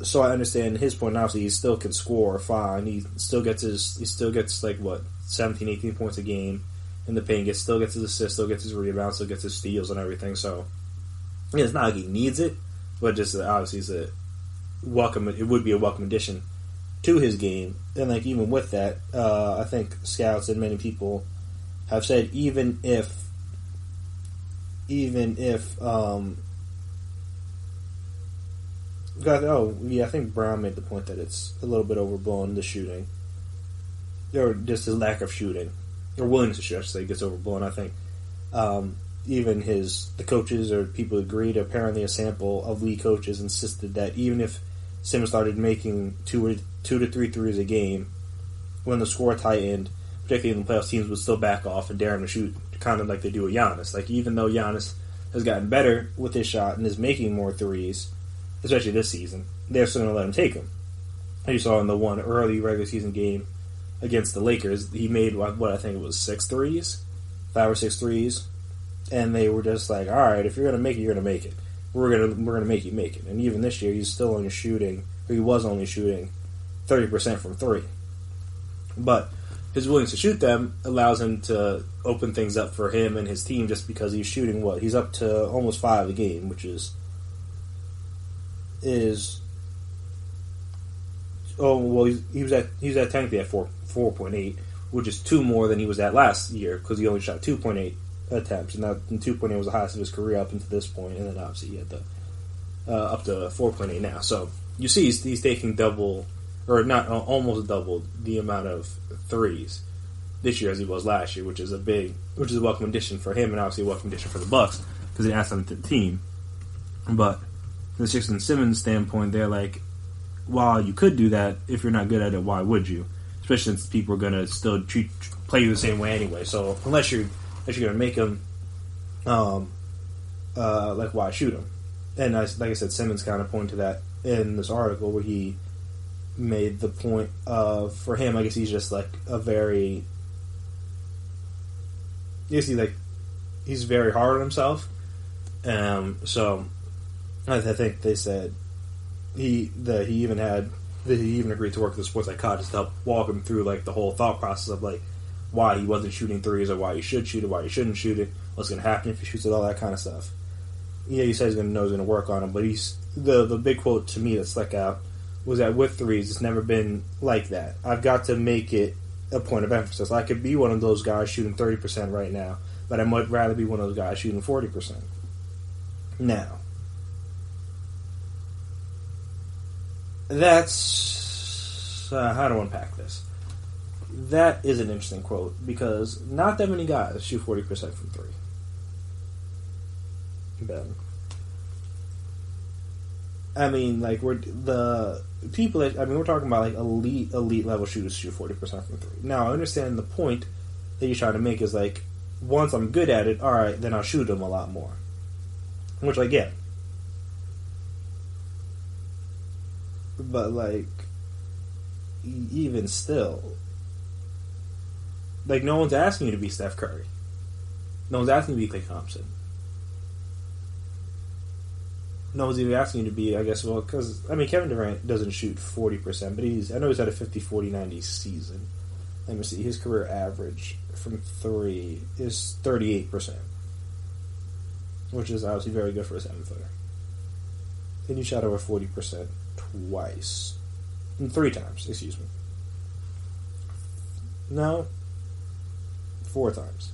So I understand his point. Obviously, he still can score fine. He still gets 17, 18 points a game in the paint. Still gets his assists, still gets his rebounds, still gets his steals and everything. So it's not like he needs it, but just obviously it would be a welcome addition to his game. And even with that, I think scouts and many people have said even if I think Brown made the point that it's a little bit overblown, the shooting, or just his lack of shooting or willingness to shoot, I should say, gets overblown. I think even the coaches or people agreed. Apparently, a sample of league coaches insisted that even if Simmons started making 2 to 3 threes a game, when the score tightened, particularly in the playoffs, teams would still back off and dare him to shoot, kind of like they do with Giannis. Even though Giannis has gotten better with his shot and is making more threes, especially this season, they're still going to let him take them. As you saw in the one early regular season game against the Lakers, he made what I think it was 6 threes, 5 or 6 threes, and they were just all right, if you're going to make it, you're going to make it. We're gonna make you make it. And even this year, he was only shooting 30% from 3. But his willingness to shoot them allows him to open things up for him and his team just because he's shooting what? He's up to almost 5 a game, which is oh well he was at technically at 4.8, which is 2 more than he was at last year because he only shot 2.8 attempts, and 2.8 was the highest of his career up until this point, and then obviously he had the up to 4.8 now. So you see he's taking double, or not almost double the amount of threes this year as he was last year, which is a welcome addition for him, and obviously a welcome addition for the Bucks because it adds something to the team. But from the Sixers and Simmons standpoint, they're like, while you could do that, if you're not good at it, why would you? Especially since people are going to still play you the same way anyway. So unless you're going to make them, like, why shoot them? And like I said, Simmons kind of pointed to that in this article where he made the point of, for him, I guess he's just like he's very hard on himself. So I think they said he even agreed to work with a sports psychologist to help walk him through like the whole thought process of like why he wasn't shooting threes or why he should shoot it, why he shouldn't shoot it, what's going to happen if he shoots it, all that kind of stuff. Yeah, he said he's going to work on it, but the big quote to me that stuck out was that with threes, it's never been like that. I've got to make it a point of emphasis. I could be one of those guys shooting 30% right now, but I might rather be one of those guys shooting 40%. Now, that's how to unpack this. That is an interesting quote because not that many guys shoot 40% from 3. Ben, I mean, like we're talking about like elite level shooters shoot 40% from 3. Now I understand the point that you're trying to make is like once I'm good at it, all right, then I'll shoot them a lot more, which I get. But like, even still, like no one's asking you to be Steph Curry. No one's asking you to be Klay Thompson. No one's even asking you to be, I guess, well, because, I mean, Kevin Durant doesn't shoot 40%, but I know he's had a 50-40-90 season. Let me see, his career average from 3 is 38%, which is obviously very good for a 7-footer. And he shot over 40% twice. 3 times, excuse me. No, 4 times.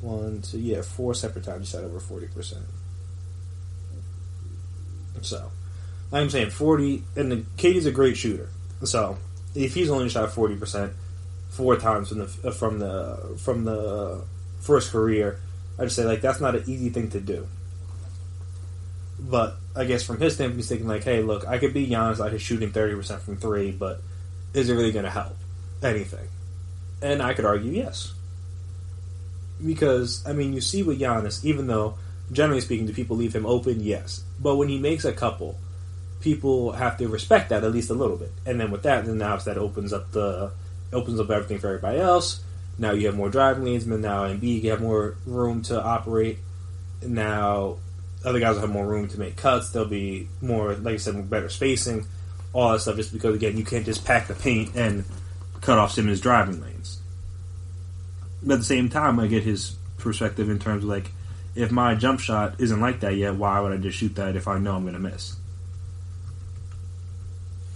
4 separate times he shot over 40%. So, like I'm saying, 40, and KD's a great shooter. So, if he's only shot 40% 4 times from the first career, I just say like that's not an easy thing to do. But I guess from his standpoint, he's thinking like, hey, look, I could be Giannis, I could shooting 30% from 3, but is it really going to help anything? And I could argue yes, because I mean, you see with Giannis, even though generally speaking, do people leave him open? Yes. But when he makes a couple, people have to respect that at least a little bit. And then with that, then now that opens up everything for everybody else. Now you have more driving lanes, but now Embiid, you have more room to operate. Now other guys will have more room to make cuts. There'll be more, like I said, better spacing, all that stuff. Just because again, you can't just pack the paint and cut off Simmons' driving lanes. But at the same time, I get his perspective in terms of like, if my jump shot isn't like that yet, why would I just shoot that if I know I'm going to miss?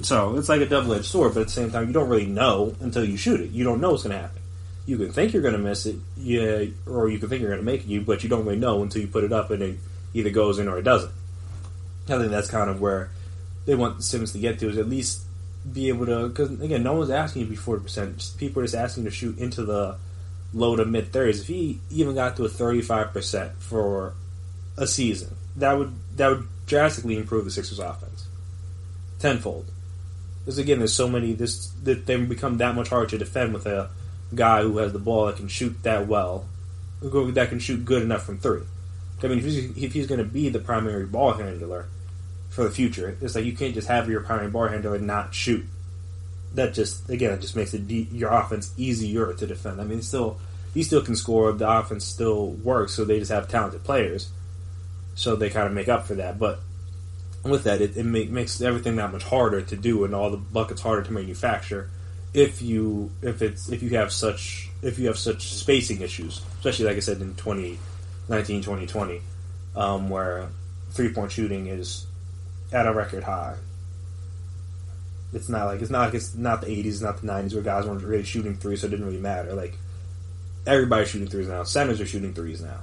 So, it's like a double-edged sword, but at the same time, you don't really know until you shoot it. You don't know what's going to happen. You can think you're going to miss it, yeah, or you can think you're going to make it, but you don't really know until you put it up and it either goes in or it doesn't. I think that's kind of where they want Simmons to get to, is at least be able to, because, again, no one's asking you to be 40%. People are just asking you to shoot into the low to mid 30s. If he even got to a 35% for a season, that would drastically improve the Sixers' offense tenfold. Because again, there's so many that they become that much harder to defend with a guy who has the ball that can shoot that well, that can shoot good enough from 3. I mean, if he's going to be the primary ball handler for the future, it's like you can't just have your primary ball handler and not shoot. That just makes your offense easier to defend. I mean, he still can score. The offense still works, so they just have talented players. So they kind of make up for that. But with that, it makes everything that much harder to do and all the buckets harder to manufacture if you have such spacing issues, especially like I said in 2019, 2020, where 3-point shooting is at a record high. It's not the 80s, it's not the 90s where guys weren't really shooting threes, so it didn't really matter. Like, everybody's shooting threes now. Centers are shooting threes now.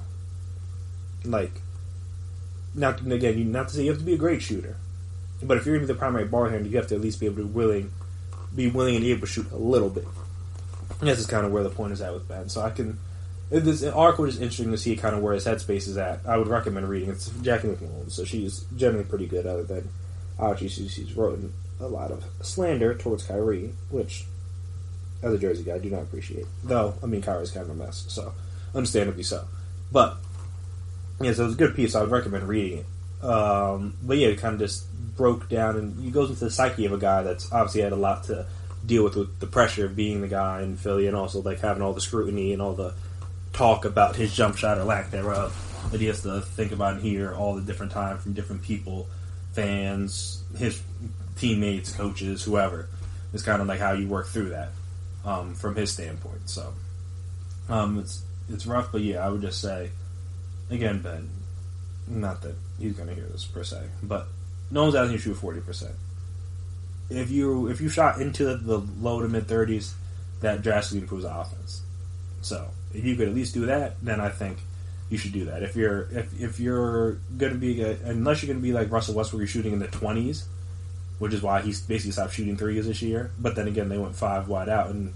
Like, not to say you have to be a great shooter, but if you're going to be the primary ball handler, you have to at least be able to be willing and able to shoot a little bit. And this is kind of where the point is at with Ben. So this article is interesting to see kind of where his headspace is at. I would recommend reading it. It's Jackie McMullen, so she's generally pretty good, other than obviously she's written a lot of slander towards Kyrie, which, as a Jersey guy, I do not appreciate. Though, I mean, Kyrie's kind of a mess, so understandably so. But yeah, so it's a good piece. I would recommend reading it. But yeah, it kind of just broke down, and he goes into the psyche of a guy that's obviously had a lot to deal with the pressure of being the guy in Philly, and also like having all the scrutiny and all the talk about his jump shot or lack thereof that he has to think about and hear all the different time from different people, fans, his teammates, coaches, whoever. It's kind of like how you work through that from his standpoint. So it's rough, but yeah, I would just say, again, Ben, not that he's going to hear this per se, but no one's asking you to shoot 40%. If you shot into the low to mid 30s, that drastically improves the offense. So if you could at least do that, then I think you should do that. If you're going to be unless you're going to be like Russell Westbrook, you're shooting in the 20s, which is why he basically stopped shooting threes this year. But then again, they went 5 wide out, and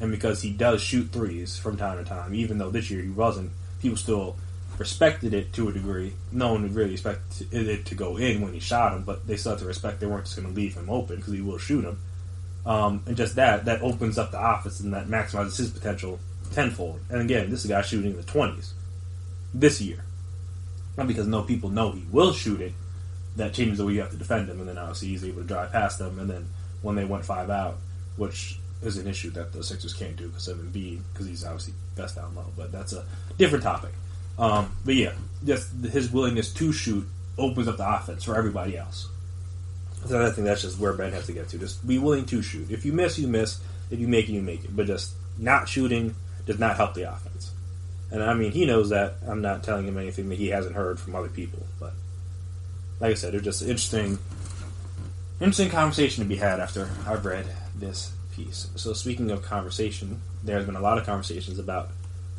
because he does shoot threes from time to time, even though this year he wasn't, people still respected it to a degree. No one would really expect it to go in when he shot him, but they still have to respect they weren't just going to leave him open because he will shoot him. And just that opens up the offense and that maximizes his potential tenfold. And again, this is a guy shooting in the 20s this year. Not because people know he will shoot it. That changes the way you have to defend him, and then obviously he's able to drive past them. And then when they went 5 out, which is an issue that the Sixers can't do because of Embiid, because he's obviously best down low, but that's a different topic. But yeah, just his willingness to shoot opens up the offense for everybody else. So I think that's just where Ben has to get to. Just be willing to shoot. If you miss, you miss. If you make it, you make it. But just not shooting does not help the offense. And I mean, he knows that. I'm not telling him anything that he hasn't heard from other people. But like I said, it's just an interesting conversation to be had after I've read this piece. So speaking of conversation, there's been a lot of conversations about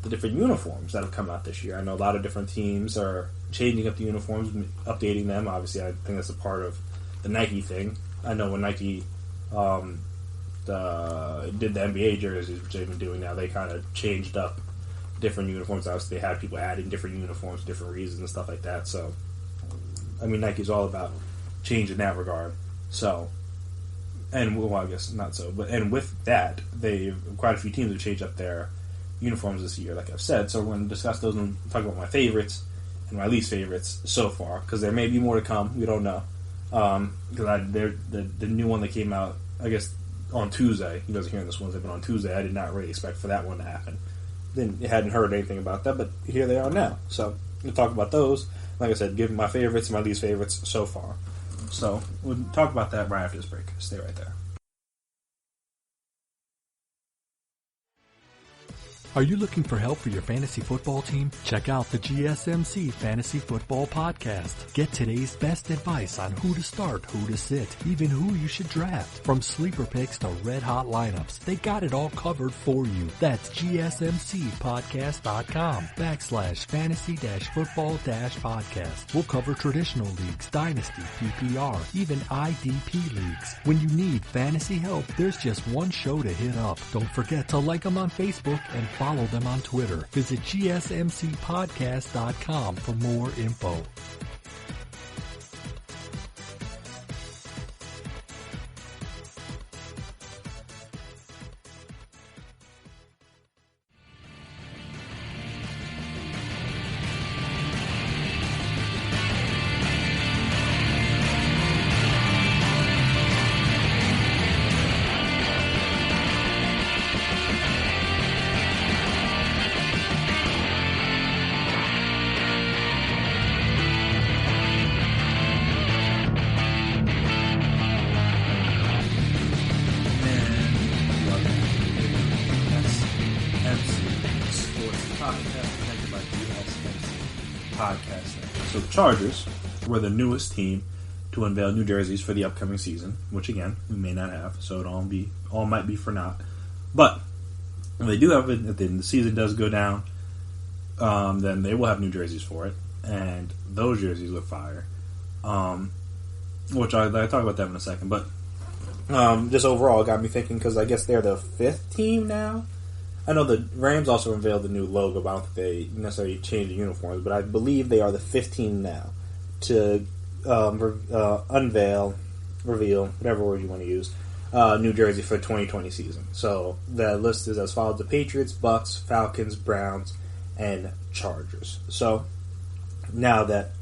the different uniforms that have come out this year. I know a lot of different teams are changing up the uniforms, updating them. Obviously, I think that's a part of the Nike thing. I know when Nike did the NBA jerseys, which they've been doing now, they kind of changed up different uniforms. Obviously, they had people adding different uniforms for different reasons and stuff like that. So, I mean, Nike's all about change in that regard. So, and well, I guess not so, but and with that, quite a few teams have changed up their uniforms this year, like I've said. So we're going to discuss those and talk about my favorites and my least favorites so far, because there may be more to come. We don't know. Because the new one that came out, I guess, on Tuesday. You guys are hearing this one, but on Tuesday, I did not really expect for that one to happen. Hadn't heard anything about that, but here they are now. So we'll talk about those. Like I said, give my favorites and my least favorites so far. So we'll talk about that right after this break. Stay right there. Are you looking for help for your fantasy football team? Check out the GSMC Fantasy Football Podcast. Get today's best advice on who to start, who to sit, even who you should draft. From sleeper picks to red-hot lineups, they got it all covered for you. That's gsmcpodcast.com/fantasy-football-podcast. We'll cover traditional leagues, dynasty, PPR, even IDP leagues. When you need fantasy help, there's just one show to hit up. Don't forget to like them on Facebook and follow them on Twitter. Visit gsmcpodcast.com for more info. podcast. So the Chargers were the newest team to unveil new jerseys for the upcoming season, which again we may not have, so it all might be for naught. But if they do have it, if the season does go down, then they will have new jerseys for it, and those jerseys look fire. Which I'll talk about that in a second, but just overall, it got me thinking, because I guess they're the 5th team now. I know the Rams also unveiled the new logo, but I don't think they necessarily changed the uniforms, but I believe they are the 5th team now to reveal, whatever word you want to use, New Jersey for the 2020 season. So the list is as follows: the Patriots, Bucks, Falcons, Browns, and Chargers. So now that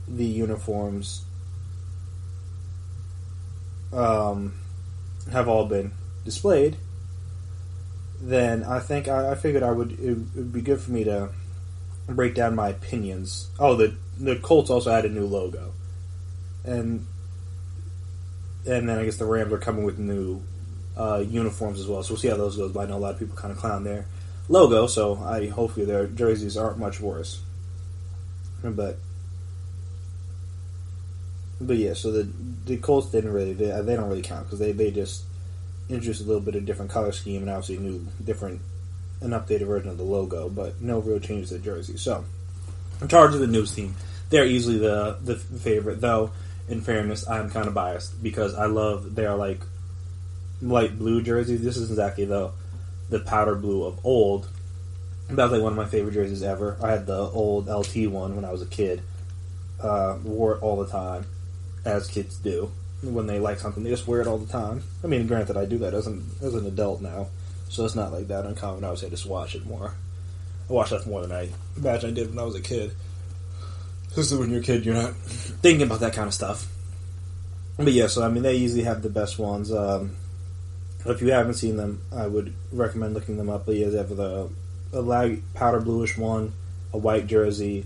the uniforms have all been displayed, then I think I figured it would be good for me to break down my opinions. Oh, the Colts also had a new logo, and then I guess the Rams are coming with new uniforms as well. So we'll see how those goes. But I know a lot of people kind of clown their logo, so hopefully their jerseys aren't much worse. But yeah, so the Colts didn't really they don't really count, because they just introduced a little bit of different color scheme and obviously an updated version of the logo, but no real changes to the jersey. So in charge of the newest team, they're easily the favorite, though in fairness I'm kind of biased because I love their like light blue jerseys. This is exactly the powder blue of old. That's like one of my favorite jerseys ever. I had the old LT one when I was a kid. Wore it all the time, as kids do. When they like something, they just wear it all the time. I mean, granted, I do that as an adult now, so it's not like that uncommon. I would say just watch it more. I watch that more than I imagine I did when I was a kid. This is when you're a kid, you're not thinking about that kind of stuff. But yeah, so I mean, they usually have the best ones. If you haven't seen them, I would recommend looking them up. But yeah, they have a light powder bluish one, a white jersey,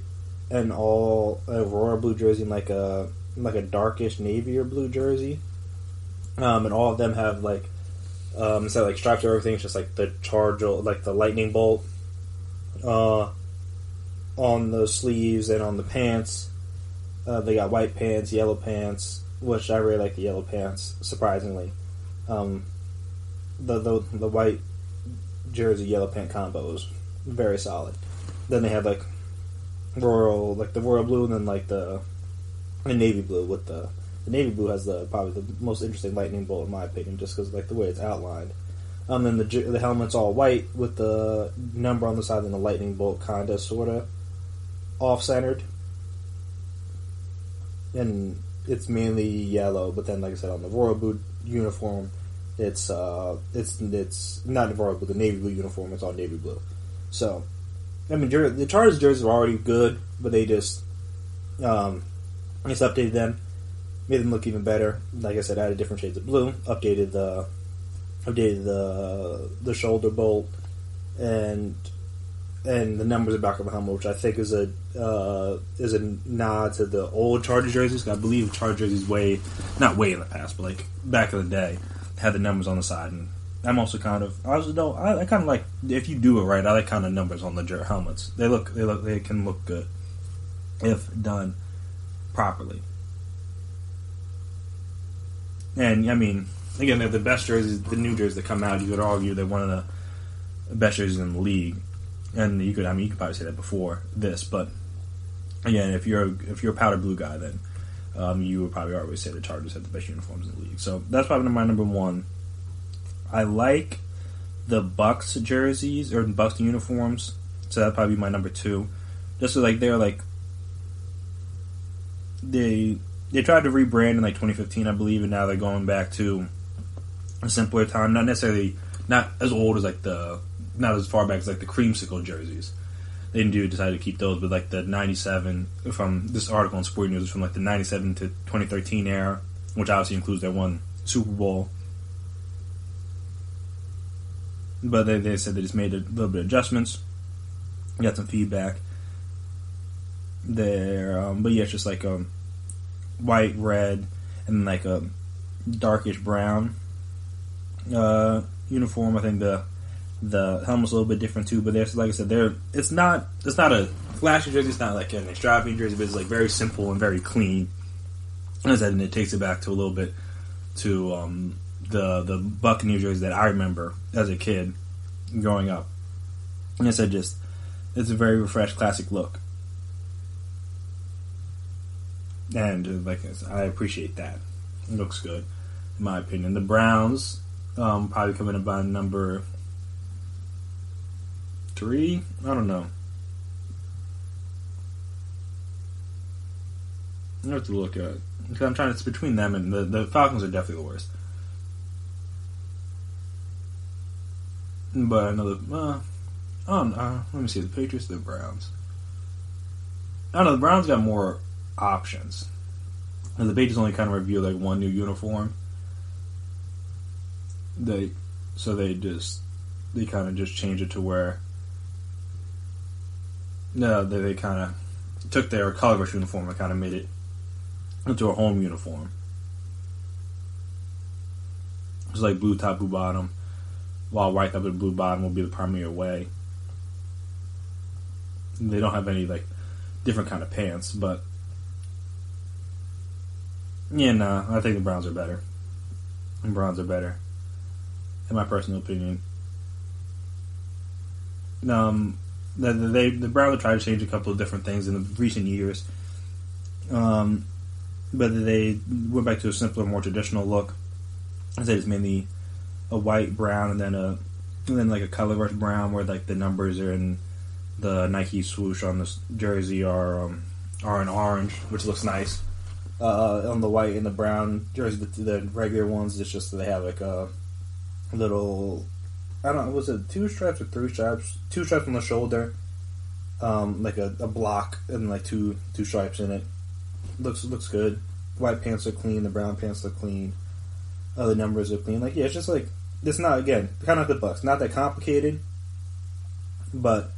and all a royal blue jersey, and like a darkish navy or blue jersey. And all of them have like instead of like stripes or everything, it's just like the charge, like the lightning bolt on the sleeves and on the pants. They got white pants, yellow pants, which I really like the yellow pants, surprisingly. The white jersey yellow pant combo is very solid. Then they have like the royal blue, and then like the navy blue. With the navy blue has probably the most interesting lightning bolt in my opinion, just because like the way it's outlined. Then the helmet's all white with the number on the side, and the lightning bolt kind of sort of off-centered, and it's mainly yellow. But then, like I said, on the royal blue uniform, it's not the royal blue, the navy blue uniform. It's all navy blue. So, I mean, the Chargers jerseys were already good, but they just updated them, made them look even better. Like I said, added different shades of blue, updated the shoulder bolt, and the numbers at the back of the helmet, which I think is a nod to the old Chargers jerseys. I believe Chargers jerseys not way in the past, but like back in the day, had the numbers on the side. And I'm also I kind of like, if you do it right, I like kind of numbers on the helmets. They can look good if done properly. And I mean, again, they're the best jerseys. The new jerseys that come out, you could argue they're one of the best jerseys in the league. And you could probably say that before this, but again, if you're a powder blue guy, then you would probably always say the Chargers have the best uniforms in the league. So that's probably my number one. I like the Bucks jerseys or Bucks uniforms, so that'd probably be my number two. Just so like they're like they tried to rebrand in like 2015, I believe, and now they're going back to a simpler time. Not as old as like not as far back as like the creamsicle jerseys. They decided to keep those, but like the 97 from this article in Sport News is from like the 97 to 2013 era, which obviously includes their one Super Bowl. But they said they just made a little bit of adjustments. Got some feedback there, but yeah, it's just like white, red, and like a darkish brown uniform. I think the helmet's a little bit different too, but there's, like I said, it's not a flashy jersey. It's not like an extravagant jersey, but it's like very simple and very clean. And it takes it back to a little bit to the Buccaneer jersey that I remember as a kid growing up. And I said, it's a very refreshed, classic look. And like I appreciate that. It looks good, in my opinion. The Browns probably come in about number 3. I don't know. I have to look at it. Because I'm trying. It's between them and the Falcons are definitely the worst. But another. Let me see. The Patriots, the Browns. I don't know. The Browns got more options. And the Patriots only kind of revealed like one new uniform. They kind of just changed it to where. No, they kind of took their color rush uniform and kind of made it into a home uniform. It's like blue top, blue bottom, while white top and blue bottom will be the primary away. They don't have any like different kind of pants, but yeah, no, I think the Browns are better. The Browns are better, in my personal opinion. The Browns have tried to change a couple of different things in the recent years, but they went back to a simpler, more traditional look. I said it's mainly a white, brown, and then like a color rush brown, where like the numbers are in the Nike swoosh on the jersey are in orange, which looks nice. On the white and the brown jersey, the regular ones, it's just they have like a little, I don't know, was it 2 stripes or 3 stripes? 2 stripes on the shoulder, like a block and like two stripes in it. Looks good. White pants are clean. The brown pants look clean. The numbers are clean. Like, yeah, it's just like, it's not, again, kind of like the Bucks. Not that complicated, but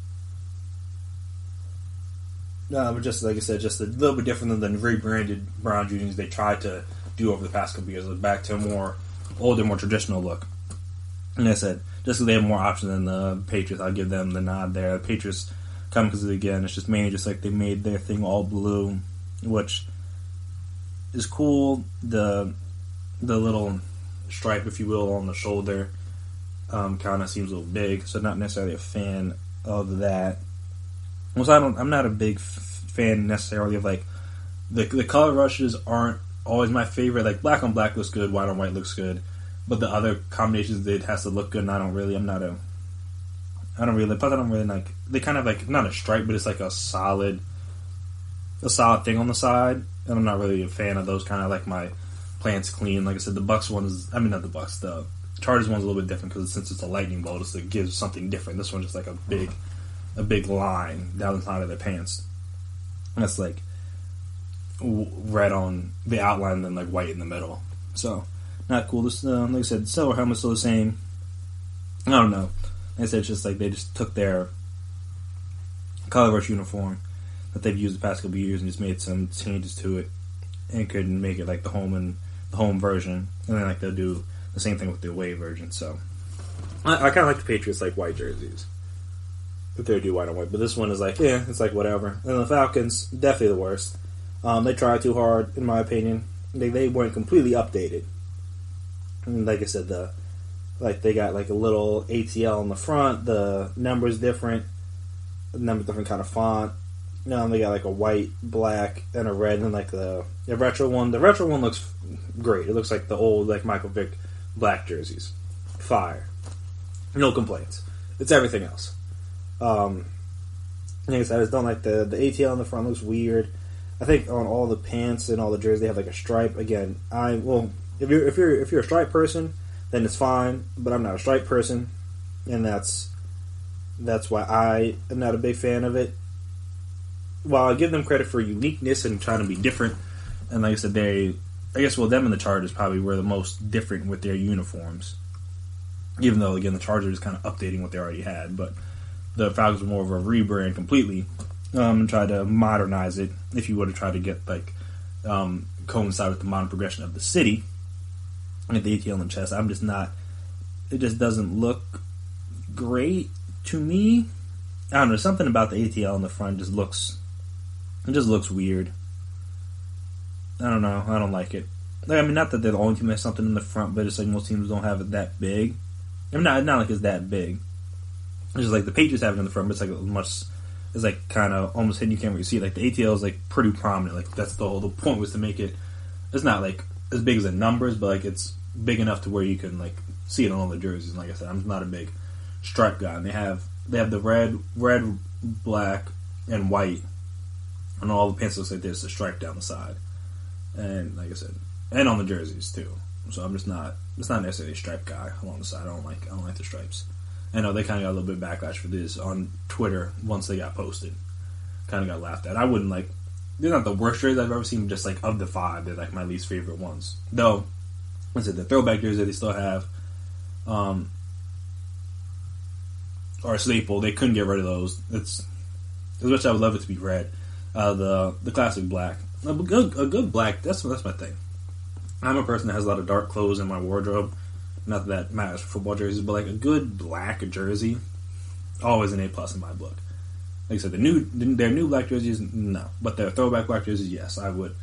just like I said, just a little bit different than the rebranded brown jerseys they tried to do over the past couple years. Back to a more older, more traditional look. And I said, just because they have more options than the Patriots, I'll give them the nod there. The Patriots come because, again, it's just mainly just like they made their thing all blue, which is cool. The little stripe, if you will, on the shoulder kind of seems a little big, so not necessarily a fan of that. Also, I'm not a big fan necessarily of like the color rushes aren't always my favorite. Like black on black looks good, white on white looks good, but the other combinations it has to look good, and I don't really like. They kind of like not a stripe, but it's like a solid thing on the side, and I'm not really a fan of those kind of like my plants clean. Like I said, the Bucks one is, I mean not the Bucks, the Chargers one's a little bit different because since it's a lightning bolt, it gives something different. This one's just like a big line down the side of their pants. And that's like red on the outline and then like white in the middle. So, not cool. This, like I said, silver helmet's still the same. I don't know. Like I said, it's just like they just took their color rush uniform that they've used the past couple of years and just made some changes to it and could make it like the home version. And then like they'll do the same thing with the away version. So, I kind of like the Patriots like white jerseys. If they do white on white, but this one is like, yeah, it's like whatever. And the Falcons, definitely the worst. They tried too hard, in my opinion. They weren't completely updated. And like I said, they got like a little ATL on the front. The numbers different, different kind of font. Now they got like a white, black, and a red, and like the retro one. The retro one looks great. It looks like the old like Michael Vick black jerseys. Fire. No complaints. It's everything else. Like I said, I just don't like the ATL on the front. Looks weird. I think on all the pants and all the jerseys they have like a stripe. Again, if you're a stripe person, then it's fine. But I'm not a stripe person, and that's why I am not a big fan of it. While I give them credit for uniqueness and trying to be different, and like I said, them and the Chargers probably were the most different with their uniforms. Even though again the Chargers is kind of updating what they already had, but the Falcons were more of a rebrand completely, and try to modernize it, if you would have tried to get like coincide with the modern progression of the city. And the ATL and chest, I'm just not. It just doesn't look great to me. I don't know, something about the ATL in the front just looks weird. I don't know. I don't like it. Like, I mean, not that they're the only team that has something in the front, but it's like most teams don't have it that big. I mean, not like it's that big. It's just like the Patriots have it in the front, but it's like it's like kind of almost hidden. You can't really see it. Like the ATL is like pretty prominent. Like that's the point was to make it. It's not like as big as the numbers, but like it's big enough to where you can like see it on all the jerseys. And like I said, I'm not a big stripe guy. And they have the red, black, and white on all the pants. Looks like there's a stripe down the side, and like I said, and on the jerseys too. So I'm just not necessarily a stripe guy along the side. I don't like the stripes. I know they kind of got a little bit of backlash for this on Twitter once they got posted. Kind of got laughed at. I wouldn't like. They're not the worst jerseys I've ever seen. Just like of the 5, they're like my least favorite ones. Though, I said the throwback jersey they still have, are a staple. They couldn't get rid of those. It's as much as I would love it to be red. The classic black, a good black. That's my thing. I'm a person that has a lot of dark clothes in my wardrobe. Not that that matters for football jerseys, but like a good black jersey, always an A+ in my book. Like I said, their new black jerseys, no, but their throwback black jerseys, yes, I would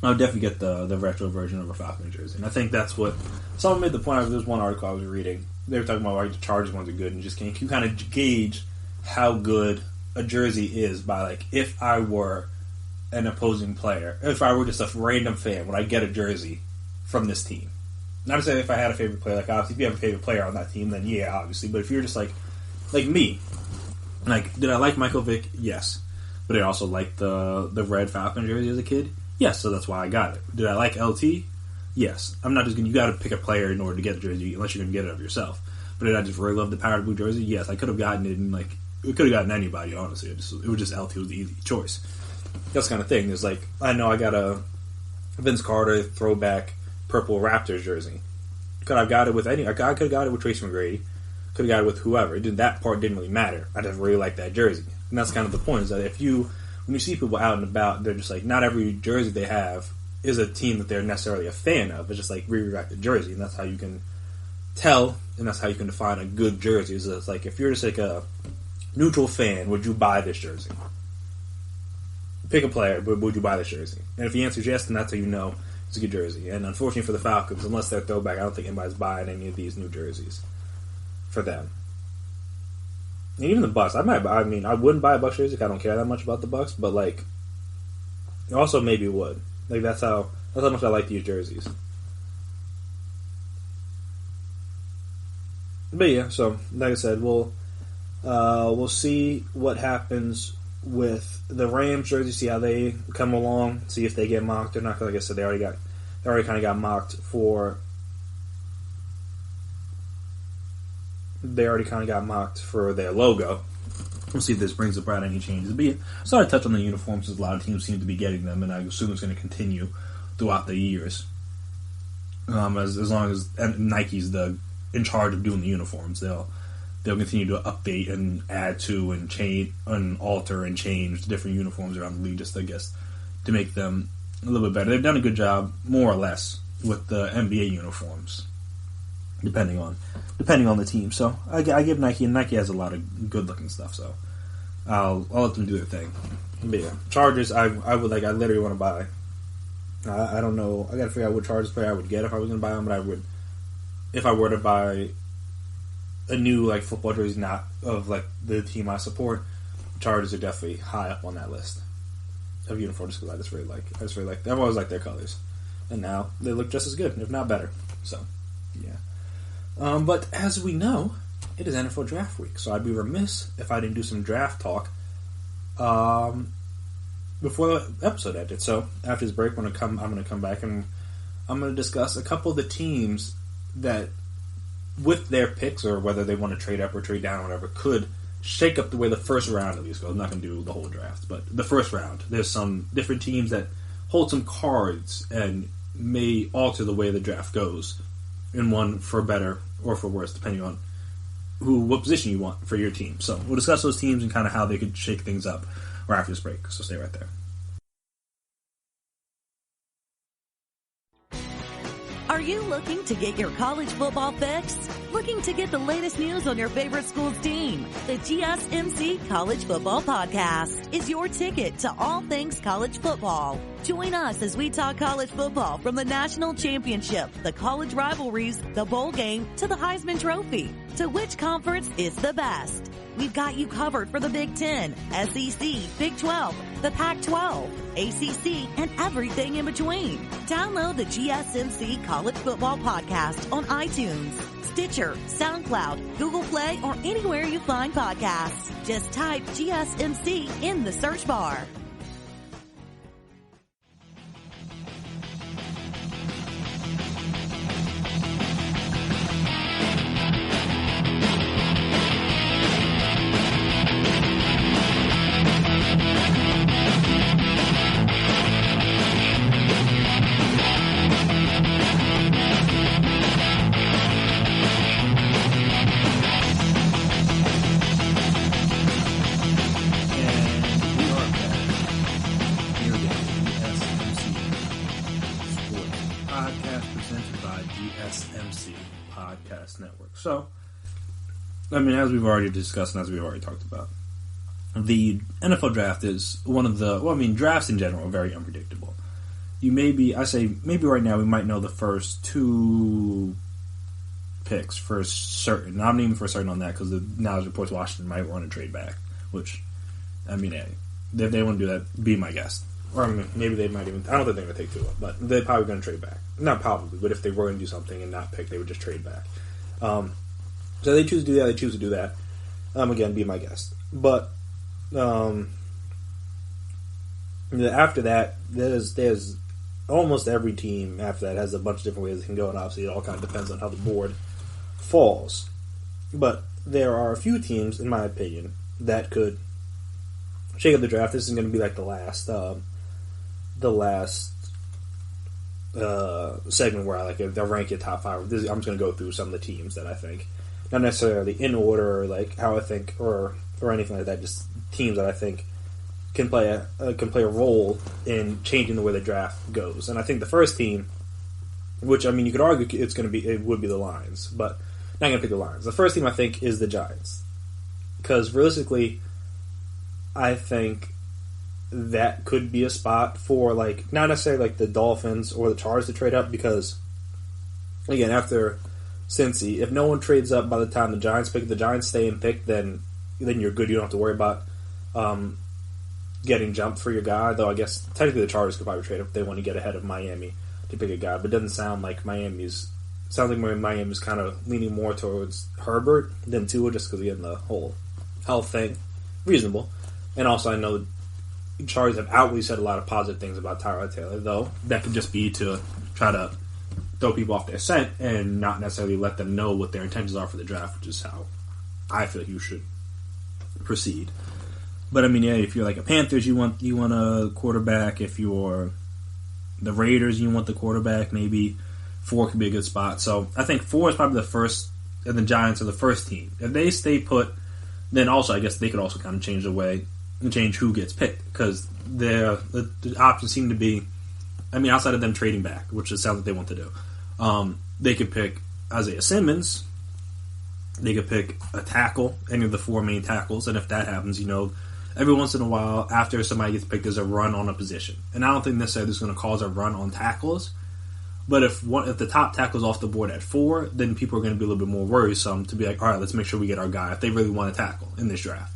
definitely get the retro version of a Falcon jersey, and I think that's what someone made the point of. There was one article I was reading. They were talking about why the Chargers ones are good, and just can you kind of gauge how good a jersey is by like if I were an opposing player, if I were just a random fan, would I get a jersey from this team? Not to say if I had a favorite player, like obviously if you have a favorite player on that team, then yeah, obviously. But if you're just like me, like did I like Michael Vick? Yes, but I also liked the red Falcon jersey as a kid. Yes, so that's why I got it. Did I like LT? Yes. I'm not just going to, you got to pick a player in order to get the jersey, unless you're going to get it of yourself. But did I just really love the powder blue jersey? Yes, I could have gotten it, and like we could have gotten anybody. Honestly, it was just LT was the easy choice. That's the kind of thing. Is like I know I got a Vince Carter throwback purple Raptors jersey. Could I have got it with any? I could have got it with Tracy McGrady. Could have got it with whoever. That part didn't really matter. I just really like that jersey, and that's kind of the point. Is that when you see people out and about, they're just like not every jersey they have is a team that they're necessarily a fan of. It's just like re-rack the jersey, and that's how you can tell, and that's how you can define a good jersey. Is it's like if you're just like a neutral fan, would you buy this jersey? Pick a player, but would you buy this jersey? And if the answer is yes, then that's how you know it's a good jersey. And unfortunately for the Falcons, unless they're throwback, I don't think anybody's buying any of these new jerseys for them. And even the Bucks, I wouldn't buy a Bucks jersey if I don't care that much about the Bucks, but like, also maybe would. Like that's how much I like these jerseys. But yeah, so like I said, we'll see what happens with the Rams jersey, see how they come along, see if they get mocked or not. Like I said, they already kind of got mocked for. They already kind of got mocked for their logo. We'll see if this brings about any changes. But yeah, sorry to touch on the uniforms, because a lot of teams seem to be getting them, and I assume it's going to continue throughout the years. As long as Nike's in charge of doing the uniforms, they'll continue to update and add to and change and alter and change different uniforms around the league, just I guess to make them a little bit better. They've done a good job, more or less, with the NBA uniforms, depending on the team. So I give Nike, and Nike has a lot of good looking stuff. So I'll let them do their thing. But yeah, Chargers, I literally want to buy. I don't know. I got to figure out what Chargers player I would get if I was going to buy them. But I would, if I were to buy a new like football jersey, not of like the team I support, Chargers are definitely high up on that list of uniforms, because I just really like. I've always liked their colors, and now they look just as good, if not better. So yeah. But as we know, it is NFL Draft Week, so I'd be remiss if I didn't do some draft talk before the episode ended. So after this break, I'm going to come back and I'm going to discuss a couple of the teams that, with their picks, or whether they want to trade up or trade down or whatever, could shake up the way the first round at least goes. I'm not going to do the whole draft, but the first round, there's some different teams that hold some cards and may alter the way the draft goes, in one for better or for worse, depending on what position you want for your team. So we'll discuss those teams and kind of how they could shake things up right after this break. So stay right there. Are you looking to get your college football fix? Looking to get the latest news on your favorite school's team? The GSMC College Football Podcast is your ticket to all things college football. Join us as we talk college football from the national championship, the college rivalries, the bowl game, to the Heisman Trophy. To which conference is the best? We've got you covered for the Big Ten, SEC, Big 12, the Pac-12, ACC, and everything in between. Download the GSMC College Football Podcast on iTunes, Stitcher, SoundCloud, Google Play, or anywhere you find podcasts. Just type GSMC in the search bar. Network. So, I mean, as we've already discussed and as we've already talked about, the NFL draft is one of the, drafts in general are very unpredictable. Maybe right now we might know the first two picks for certain. Not even for certain on that, because now there's reports Washington might want to trade back, which, hey, if they want to do that, be my guest. Or maybe they might even, I don't think they're going to take Tua, but they're probably going to trade back. Not probably, but if they were going to do something and not pick, they would just trade back. So they choose to do that, again, be my guest. But after that, there's almost every team after that has a bunch of different ways it can go, and obviously it all kind of depends on how the board falls. But there are a few teams, in my opinion, that could shake up the draft. This is going to be like the last segment where they'll rank your top five. I'm just going to go through some of the teams that I think, not necessarily in order or like how I think or anything like that, just teams that I think can play a role in changing the way the draft goes. And I think the first team, which you could argue it would be the Lions, but not going to pick the Lions. The first team I think is the Giants, because realistically, I think that could be a spot for, not necessarily the Dolphins or the Chargers to trade up, because, again, after Cincy, if no one trades up by the time the Giants pick, the Giants stay and pick, then you're good. You don't have to worry about getting jumped for your guy, though I guess technically the Chargers could probably trade up if they want to get ahead of Miami to pick a guy, but it doesn't sound like Miami's kind of leaning more towards Herbert than Tua, just because, again, the whole health thing. Reasonable. And also, I know the Chargers have outwardly said a lot of positive things about Tyrod Taylor, though that could just be to try to throw people off their scent and not necessarily let them know what their intentions are for the draft, which is how I feel you should proceed. But if you're like a Panthers, you want a quarterback. If you're the Raiders, you want the quarterback. Maybe 4 could be a good spot. So I think 4 is probably the first, and the Giants are the first team. If they stay put, then also I guess they could also kind of change the way and change who gets picked, because the options seem to be, outside of them trading back, which it sounds like they want to do. They could pick Isaiah Simmons. They could pick a tackle, any of the 4 main tackles, and if that happens, every once in a while, after somebody gets picked, there's a run on a position. And I don't think necessarily this is going to cause a run on tackles, but if the top tackle's off the board at 4, then people are going to be a little bit more worrisome to be like, all right, let's make sure we get our guy if they really want to tackle in this draft.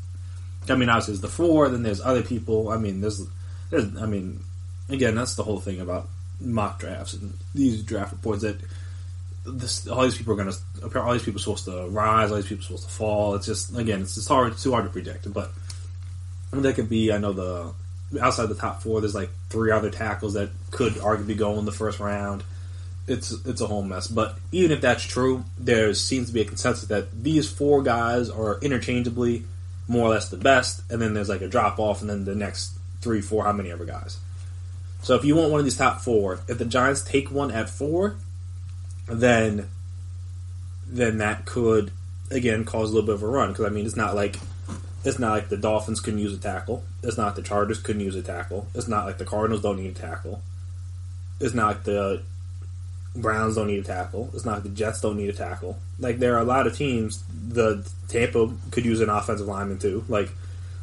Obviously, there's the 4, then there's other people. Again, that's the whole thing about mock drafts and these draft reports, that all these people are supposed to rise, all these people are supposed to fall. It's just, again, it's too hard to predict. But that could be, outside the top 4, there's 3 other tackles that could arguably go in the first round. It's a whole mess. But even if that's true, there seems to be a consensus that these 4 guys are interchangeably more or less the best, and then there's a drop off, and then the next 3, 4, how many ever guys. So if you want one of these top 4, if the Giants take one at 4, then that could, again, cause a little bit of a run, because it's not like the Dolphins couldn't use a tackle. It's not like the Chargers couldn't use a tackle. It's not like the Cardinals don't need a tackle. It's not like the Browns don't need a tackle. It's not like the Jets don't need a tackle. Like, there are a lot of teams. The Tampa could use an offensive lineman, too. Like,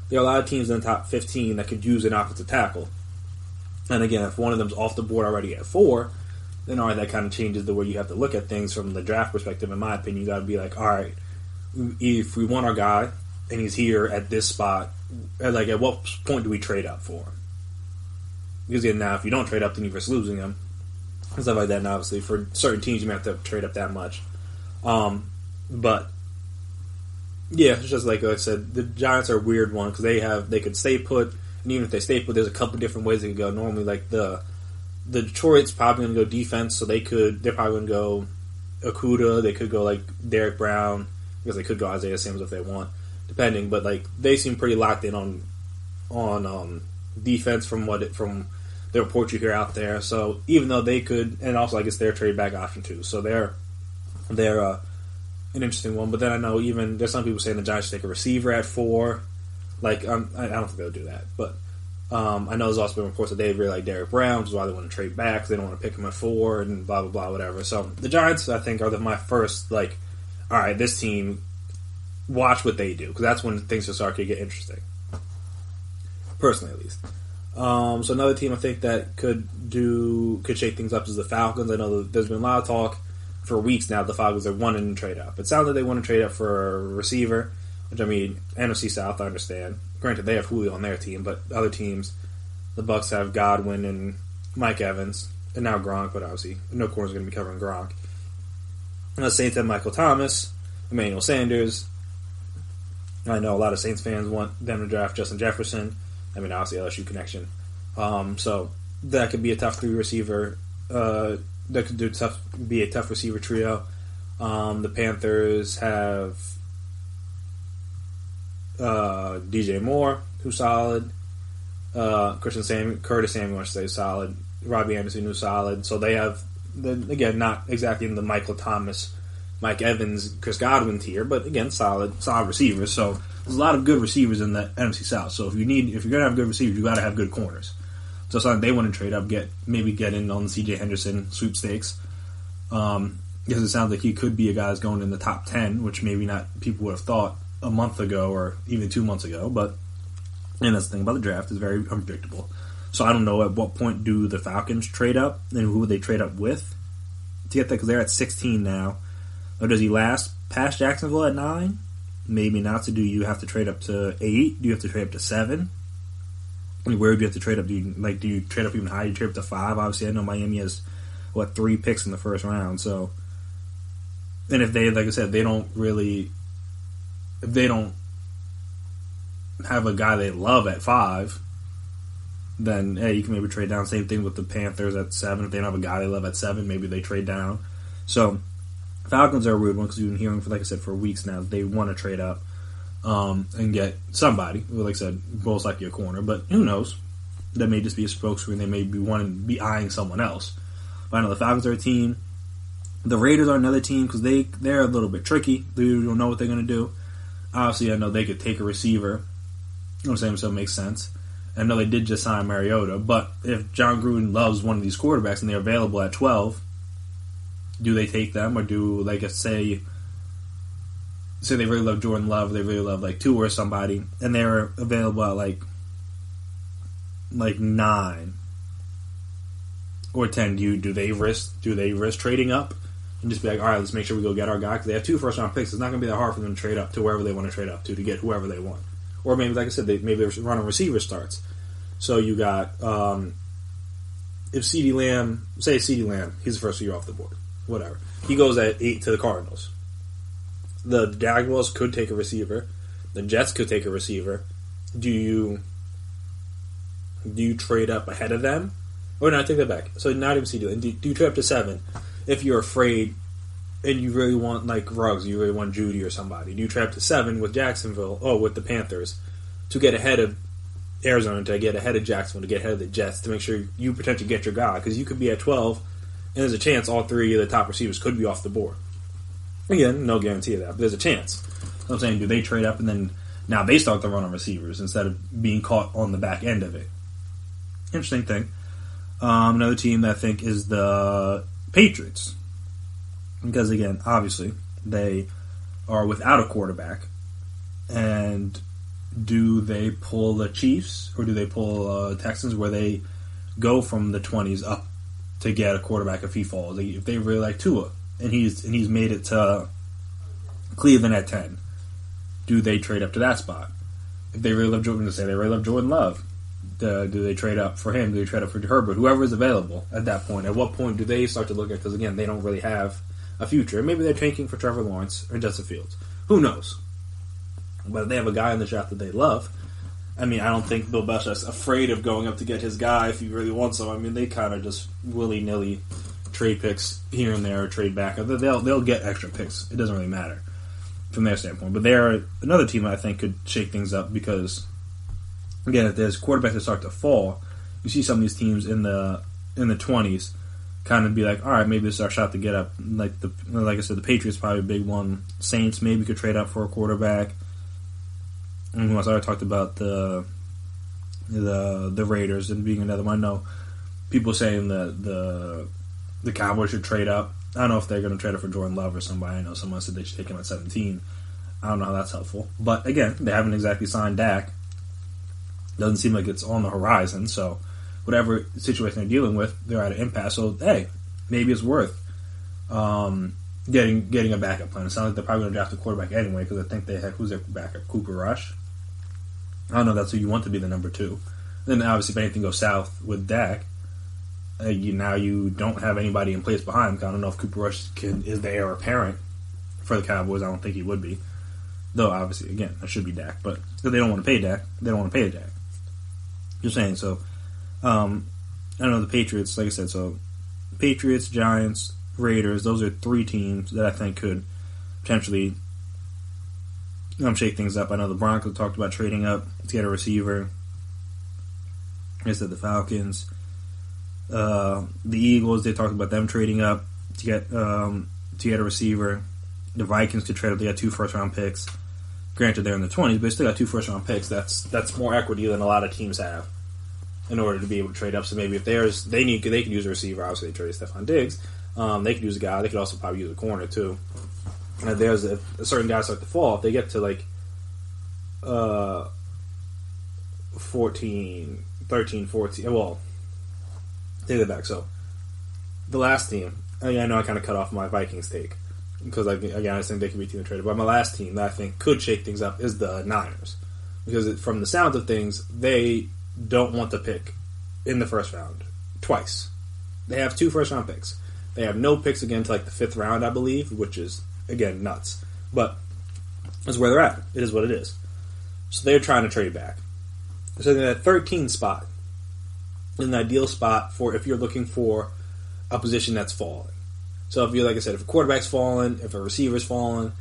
there are a lot of teams in the top 15 that could use an offensive tackle. And again, if one of them's off the board already at 4, then all right, that kind of changes the way you have to look at things from the draft perspective. In my opinion, you got to be like, all right, if we want our guy and he's here at this spot, like, at what point do we trade up for him? Because again, now if you don't trade up, then you risk losing him and stuff like that. And obviously, for certain teams, you may have to trade up that much. But yeah, it's just like I said, the Giants are a weird one because they could stay put, and even if they stay put, there's a couple different ways they could go. Normally, like the Detroit's probably going to go defense, so they're probably going to go Okudah. They could go like Derek Brown, because they could go Isaiah Simmons if they want, depending. But like they seem pretty locked in on defense from the reports you hear out there. So even though they could, and also I guess they're trade back option too. So they're an interesting one. But then I know even there's some people saying the Giants should take a receiver at 4. Like I don't think they'll do that, but. I know there's also been reports that they really like Derek Brown, which is why they want to trade back, because they don't want to pick him at 4, and blah, blah, blah, whatever. So, the Giants, I think, are my first, like, all right, this team, watch what they do, because that's when things start to get interesting. Personally, at least. So, another team I think that could shake things up is the Falcons. I know there's been a lot of talk for weeks now. The Falcons are wanting to trade up. It sounds like they want to trade up for a receiver, which, I mean, NFC South, I understand. Granted, they have Julio on their team, but other teams, the Bucks have Godwin and Mike Evans, and now Gronk, but obviously no corner's going to be covering Gronk. And the Saints have Michael Thomas, Emmanuel Sanders. I know a lot of Saints fans want them to draft Justin Jefferson. I mean, obviously LSU connection. So that could be a tough 3 receiver. That could be a tough receiver trio. The Panthers have DJ Moore, who's solid. Curtis Samuel, I should say, is solid. Robbie Anderson, who's solid. So they have, again, not exactly in the Michael Thomas, Mike Evans, Chris Godwin tier, but again, solid receivers. So there's a lot of good receivers in the NFC South. So if you're gonna have good receivers, you got to have good corners. So it's like they want to trade up, maybe get in on the C.J. Henderson sweepstakes. Because it sounds like he could be a guy that's going in the top 10, which maybe not people would have thought a month ago or even 2 months ago, and that's the thing about the draft, is very unpredictable. So I don't know at what point do the Falcons trade up, and who would they trade up with to get that, because they're at 16 now. Or does he last past Jacksonville at 9? Maybe not. So do you have to trade up to 8? Do you have to trade up to 7? I mean, where do you have to trade up? Do you trade up even higher? Do you trade up to 5? Obviously, I know Miami has 3 picks in the first round. So, and if they, like I said, if they don't have a guy they love at 5, then hey, you can maybe trade down. Same thing with the Panthers at 7. If they don't have a guy they love at 7, maybe they trade down. So Falcons are a weird one because we've been hearing, like I said, for weeks now that they want to trade up and get somebody. Like I said, most likely a corner, but who knows? That may just be a spokesman. They may be eyeing someone else. But I know the Falcons are a team. The Raiders are another team because they're a little bit tricky. They don't know what they're going to do. Obviously, I know they could take a receiver. You know what I'm saying? So it makes sense. I know they did just sign Mariota, but if John Gruden loves one of these quarterbacks and they're available at 12, do they take them, or do, like, say they really love Jordan Love, they really love like Tua or somebody, and they're available at like 9 or 10? Do they risk trading up and just be like, all right, let's make sure we go get our guy, because they have 2 first round picks. It's not going to be that hard for them to trade up to wherever they want to trade up to get whoever they want. Or maybe, like I said, maybe they're running receiver starts. So you got if CeeDee Lamb, he's the first year off the board, whatever. He goes at 8 to the Cardinals. The Jaguars could take a receiver. The Jets could take a receiver. Do you trade up ahead of them? Or no, I take that back. So not even CeeDee Lamb. Do you trade up to 7 if you're afraid and you really want, like, Ruggs, you really want Judy or somebody? Do you trade up to 7 with with the Panthers to get ahead of Arizona, to get ahead of Jacksonville, to get ahead of the Jets, to make sure you potentially get your guy? Because you could be at 12, and there's a chance all 3 of the top receivers could be off the board. Again, no guarantee of that, but there's a chance. So I'm saying, do they trade up and then now they start to run on receivers instead of being caught on the back end of it? Interesting thing. Another team that I think is the Patriots. Because, again, obviously, they are without a quarterback. And do they pull the Chiefs or do they pull Texans where they go from the 20s up to get a quarterback if he falls? If they really like Tua and he's made it to Cleveland at 10, do they trade up to that spot? If they really love Jordan Love, do they trade up for him? Do they trade up for Herbert? Whoever is available at that point. At what point do they start to look at? Because again, they don't really have a future. Maybe they're tanking for Trevor Lawrence or Justin Fields. Who knows? But if they have a guy in the draft that they love, I mean, I don't think Bill Belichick's afraid of going up to get his guy if he really wants him. I mean, they kind of just willy-nilly trade picks here and there or trade back. They'll get extra picks. It doesn't really matter from their standpoint. But they're another team I think could shake things up because, again, if there's quarterbacks that start to fall, you see some of these teams in the 20s kind of be like, all right, maybe this is our shot to get up. Like I said, the Patriots probably a big one. Saints maybe could trade up for a quarterback. And once I talked about the Raiders and being another one, I know people saying the Cowboys should trade up. I don't know if they're going to trade up for Jordan Love or somebody. I know someone said they should take him at 17. I don't know how that's helpful. But again, they haven't exactly signed Dak. Doesn't seem like it's on the horizon. So whatever situation they're dealing with, they're at an impasse. So hey, maybe it's worth getting a backup plan. It sounds like they're probably going to draft a quarterback anyway because I think they have, who's their backup? Cooper Rush. I don't know if that's who you want to be the number 2. Then obviously if anything goes south with Dak, you don't have anybody in place behind him. I don't know if Cooper Rush is the heir apparent for the Cowboys. I don't think he would be. Though obviously, again, that should be Dak. But if they don't want to pay Dak, they don't want to pay Dak. Just saying. So, I don't know the Patriots, like I said, so Patriots, Giants, Raiders, those are 3 teams that I think could potentially shake things up. I know the Broncos talked about trading up to get a receiver. Like I said, the Falcons. The Eagles, they talked about them trading up to get a receiver. The Vikings could trade up. They got 2 first-round picks. Granted, they're in the 20s, but they still got 2 first-round picks. That's more equity than a lot of teams have in order to be able to trade up. So maybe if they could use a receiver. Obviously, they traded Stephon Diggs. They could use a guy. They could also probably use a corner too. And if there's a certain guy start to fall, if they get to like 13, 14. Well, take it back. So the last team, I know I kind of cut off my Vikings take because I think they could be a team traded. But my last team that I think could shake things up is the Niners because from the sound of things, they don't want to pick in the first round twice. They have 2 first round picks. They have no picks again to like the 5th round, I believe, which is again nuts. But that's where they're at. It is what it is. So they're trying to trade back. So they're at 13 spot. An ideal spot for if you're looking for a position that's falling. So if you're, like I said, if a quarterback's fallen, if a receiver's fallen,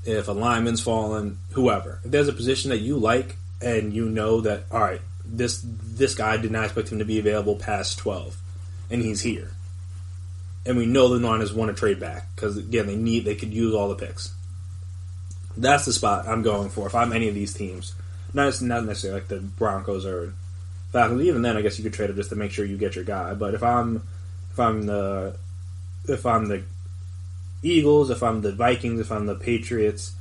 if a lineman's fallen, whoever. If there's a position that you like and you know that, all right, this guy did not expect him to be available past 12, and he's here. And we know the Niners want to trade back because, again, they could use all the picks. That's the spot I'm going for if I'm any of these teams. Not necessarily like the Broncos or Falcons. Even then, I guess you could trade it just to make sure you get your guy. But if I'm the Eagles, if I'm the Vikings, if I'm the Patriots,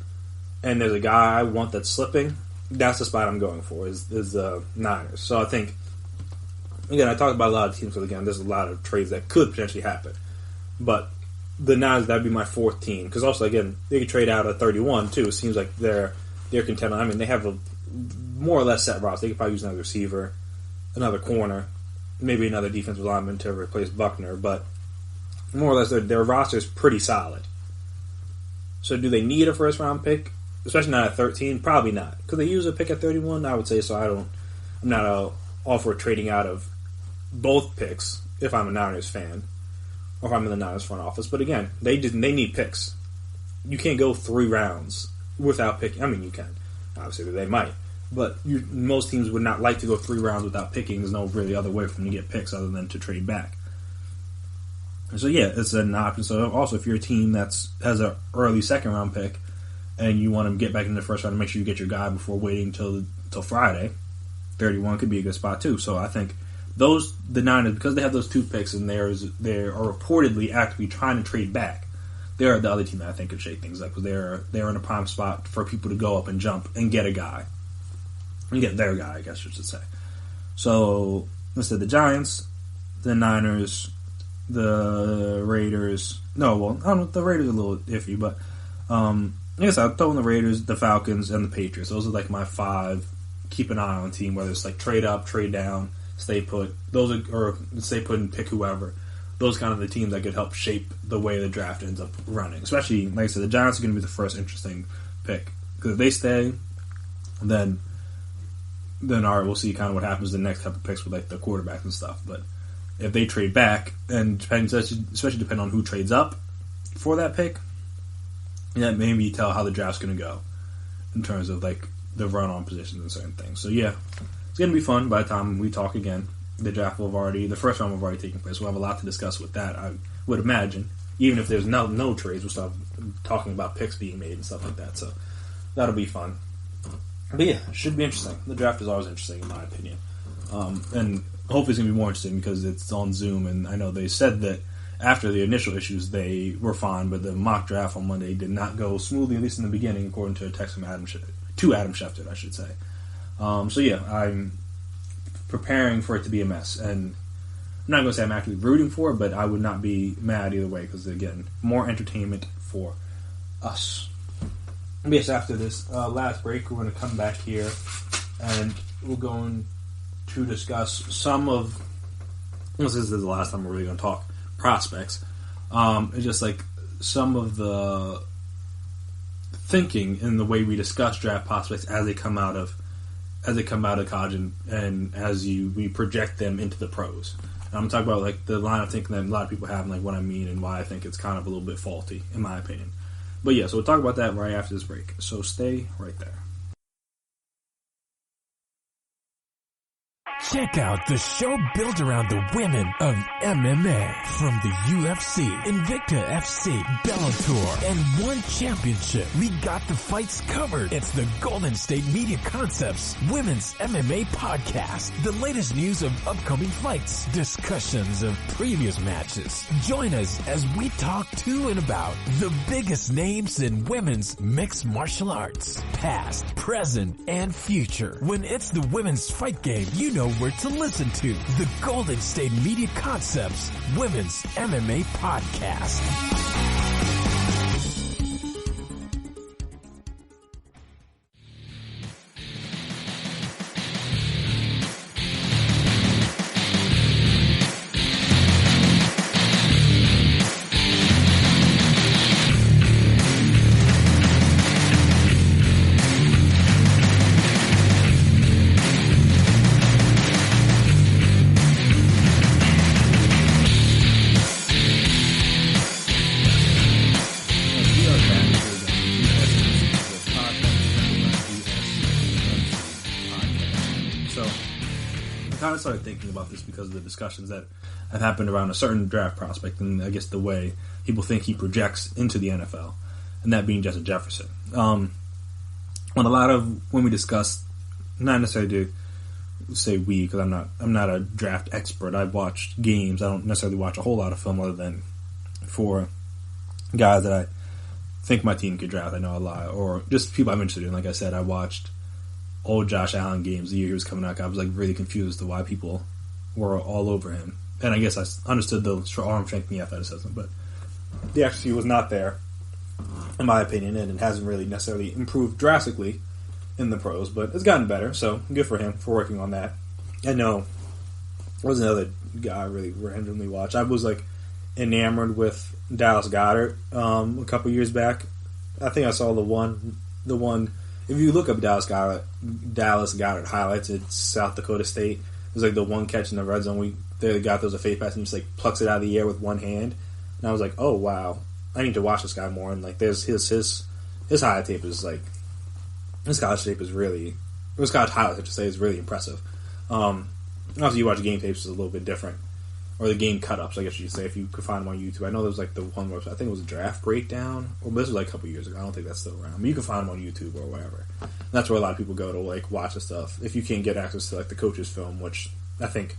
and there's a guy I want that's slipping, that's the spot I'm going for is the Niners. So I think, again, I talk about a lot of teams because, again, there's a lot of trades that could potentially happen. But the Niners, that'd be my 4th team. Because also, again, they could trade out at 31, too. It seems like they're content. I mean, they have a more or less set roster. They could probably use another receiver, another corner, maybe another defensive lineman to replace Buckner. But more or less, their roster is pretty solid. So do they need a first-round pick? Especially not at 13? Probably not. Could they use a pick at 31? I would say so. I'm not all for trading out of both picks if I'm a Niners fan or if I'm in the Niners front office. But again, they need picks. You can't go 3 rounds without picking. I mean, you can. Obviously, they might. But most teams would not like to go 3 rounds without picking. There's no really other way for them to get picks other than to trade back. So yeah, it's an option. So also, if you're a team that has an early 2nd round pick and you want to get back in the first round to make sure you get your guy before waiting till Friday, 31 could be a good spot too. So I think the Niners, because they have those 2 picks and they are reportedly actively trying to trade back, they're the other team that I think could shake things up, because they're in a prime spot for people to go up and jump and get a guy. And get their guy, I guess you should say. So, instead the Giants, the Niners, the Raiders. No, well, I don't know, the Raiders are a little iffy, but I guess I'll throw in the Raiders, the Falcons, and the Patriots. Those are like my 5 keep an eye on team, whether it's like trade up, trade down, stay put. Or stay put and pick whoever. Those kind of the teams that could help shape the way the draft ends up running. Especially, like I said, the Giants are going to be the first interesting pick. Because if they stay, then all right, we'll see kind of what happens in the next couple of picks with like the quarterbacks and stuff. But if they trade back, and especially depending on who trades up for that pick, that maybe tell how the draft's going to go in terms of like the run-on positions and certain things. So yeah, it's going to be fun by the time we talk again. The first round will have already taken place. We'll have a lot to discuss with that, I would imagine. Even if there's no trades, we'll start talking about picks being made and stuff like that. So that'll be fun. But yeah, it should be interesting. The draft is always interesting, in my opinion. And hopefully it's going to be more interesting because it's on Zoom, and I know they said that after the initial issues they were fine, but the mock draft on Monday did not go smoothly, at least in the beginning, according to a text from Adam Schefter, I should say. So yeah, I'm preparing for it to be a mess, and I'm not going to say I'm actually rooting for it, but I would not be mad either way, because again, more entertainment for us. Yes, after this last break, we're going to come back here, and we're going to discuss some of, this is the last time we're really going to talk prospects, it's just like some of the thinking in the way we discuss draft prospects as they come out of college, and as we project them into the pros. And I'm talking about like the line of thinking that a lot of people have, and like what I mean and why I think it's kind of a little bit faulty, in my opinion. But yeah, so we'll talk about that right after this break. So stay right there. Check out the show built around the women of MMA. From the UFC, Invicta FC, Bellator, and one championship. We got the fights covered. It's the Golden State Media Concepts Women's MMA Podcast. The latest news of upcoming fights, discussions of previous matches. Join us as we talk to and about the biggest names in women's mixed martial arts. Past, present, and future. When it's the women's fight game, you know where to listen to. The Golden State Media Concepts Women's MMA Podcast. Started thinking about this because of the discussions that have happened around a certain draft prospect, and I guess the way people think he projects into the NFL, and that being Justin Jefferson. When we discuss, not necessarily to say we, because I'm not a draft expert. I've watched games. I don't necessarily watch a whole lot of film other than for guys that I think my team could draft. I know a lot, or just people I'm interested in. Like I said, I watched old Josh Allen games the year he was coming out. I was like really confused as to why people were all over him, and I guess I understood the arm strength and the athleticism, but the accuracy was not there, in my opinion, and it hasn't really necessarily improved drastically in the pros, but it's gotten better. So good for him for working on that. I know there was another guy I really randomly watched. I was like enamored with Dallas Goedert a couple years back. I think I saw the one. If you look up Dallas Goedert highlights, it's South Dakota State. It was like the one catch in the red zone. The guy throws a fake pass and just like plucks it out of the air with one hand. And I was like, oh wow, I need to watch this guy more. And like, there's his highlight tape is like, his college tape is really, his college highlights I should say is really impressive. Obviously you watch game tapes is a little bit different, or the game cut-ups, I guess you could say, if you could find them on YouTube. I know there was like the one website, I think it was a Draft Breakdown, or this was like a couple years ago. I don't think that's still around, but you can find them on YouTube or whatever. And that's where a lot of people go to like watch the stuff if you can't get access to like the coach's film, which I think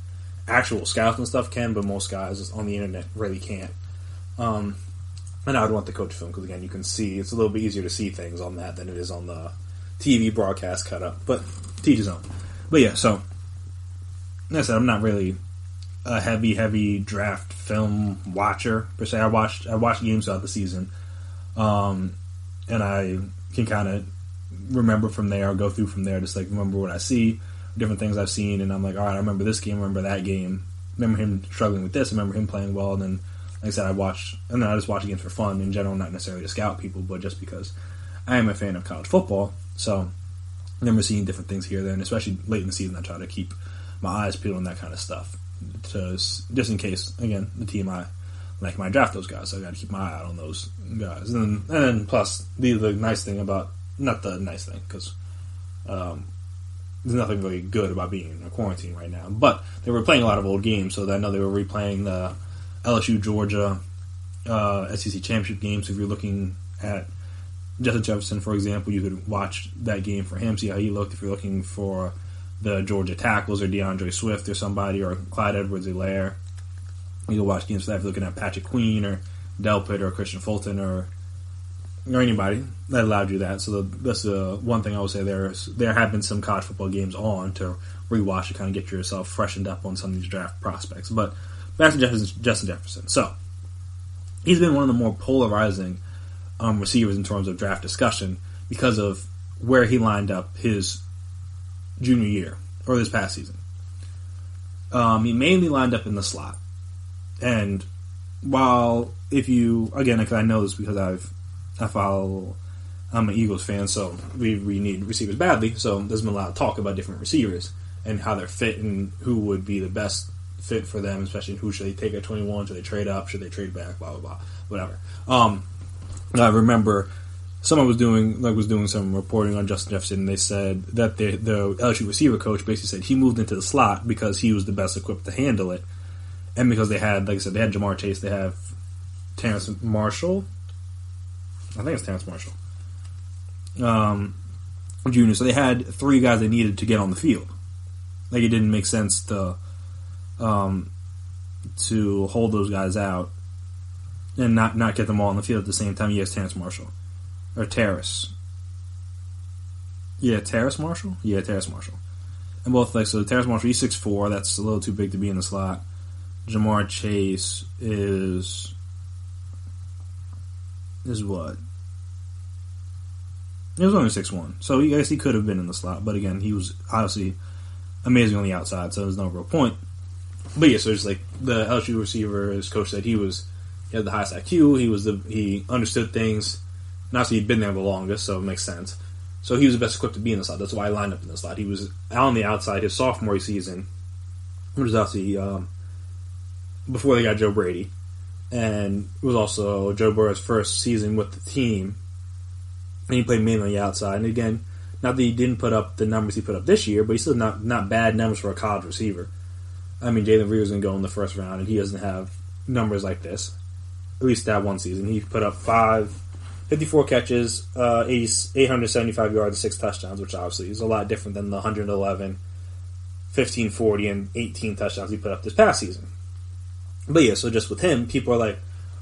actual scouts and stuff can, but most guys on the internet really can't. And I would want the coach film because, again, you can see, it's a little bit easier to see things on that than it is on the TV broadcast cut up, but teach his own. But yeah, so like I said, I'm not really a heavy draft film watcher per se. I watched games throughout the season, and I can kind of remember from there, or go through from there, just like remember what I see, different things I've seen, and I'm like, all right, I remember this game, I remember that game, remember him struggling with this, I remember him playing well, and then like I said, I just watch games for fun in general, not necessarily to scout people, but just because I am a fan of college football. So I remember seeing different things here and there, and especially late in the season, I try to keep my eyes peeled on that kind of stuff, just in case, again, the team I like might draft those guys, so I got to keep my eye out on those guys. And then plus the nice thing about, not the nice thing, because there's nothing really good about being in a quarantine right now, but they were playing a lot of old games, so I know they were replaying the LSU Georgia SEC championship games. If you're looking at Justin Jefferson, for example, you could watch that game for him, see how he looked. If you're looking for the Georgia tackles or DeAndre Swift or somebody, or Clyde Edwards-Helaire, you can watch games for that. If you're looking at Patrick Queen or Delpit or Christian Fulton or anybody, that allowed you that. So that's one thing I would say. There have been some college football games on to rewatch to kind of get yourself freshened up on some of these draft prospects. But back to Justin Jefferson. So he's been one of the more polarizing receivers in terms of draft discussion because of where he lined up his junior year or this past season. He mainly lined up in the slot, and while because I know this because I'm an Eagles fan, so we need receivers badly. So there's been a lot of talk about different receivers and how they're fit and who would be the best fit for them, especially who should they take at 21, should they trade up, should they trade back, blah blah blah, whatever. I remember someone was doing some reporting on Justin Jefferson, and they said that the LSU receiver coach basically said he moved into the slot because he was the best equipped to handle it, and because they had, like I said, they had Jamar Chase, they have Terrace Marshall, I think it's Terrace Marshall, Jr. So they had three guys they needed to get on the field. Like, it didn't make sense to hold those guys out and not get them all on the field at the same time. Yes, Terrace Marshall. Or Terrace. Yeah, Terrace Marshall? Yeah, Terrace Marshall. And both, like, so Terrace Marshall, he's 6'4", that's a little too big to be in the slot. Jamar Chase is what? He was only 6'1", so I guess he could have been in the slot, but again, he was obviously amazing on the outside, so there's no real point. But yeah, so it's like the LSU receiver, as coach said, he had the highest IQ, he understood things, and obviously he'd been there the longest, so it makes sense. So he was the best equipped to be in the slot. That's why he lined up in the slot. He was out on the outside his sophomore season, which was obviously before they got Joe Brady, and it was also Joe Burrow's first season with the team, and he played mainly on the outside. And again, not that he didn't put up the numbers he put up this year, but he's still not bad numbers for a college receiver. I mean, Jalen Reagor's going to go in the first round, and he doesn't have numbers like this. At least that one season. He put up 54 catches, 875 yards, 6 touchdowns, which obviously is a lot different than the 111, 1540, and 18 touchdowns he put up this past season. But yeah, so just with him, people are like,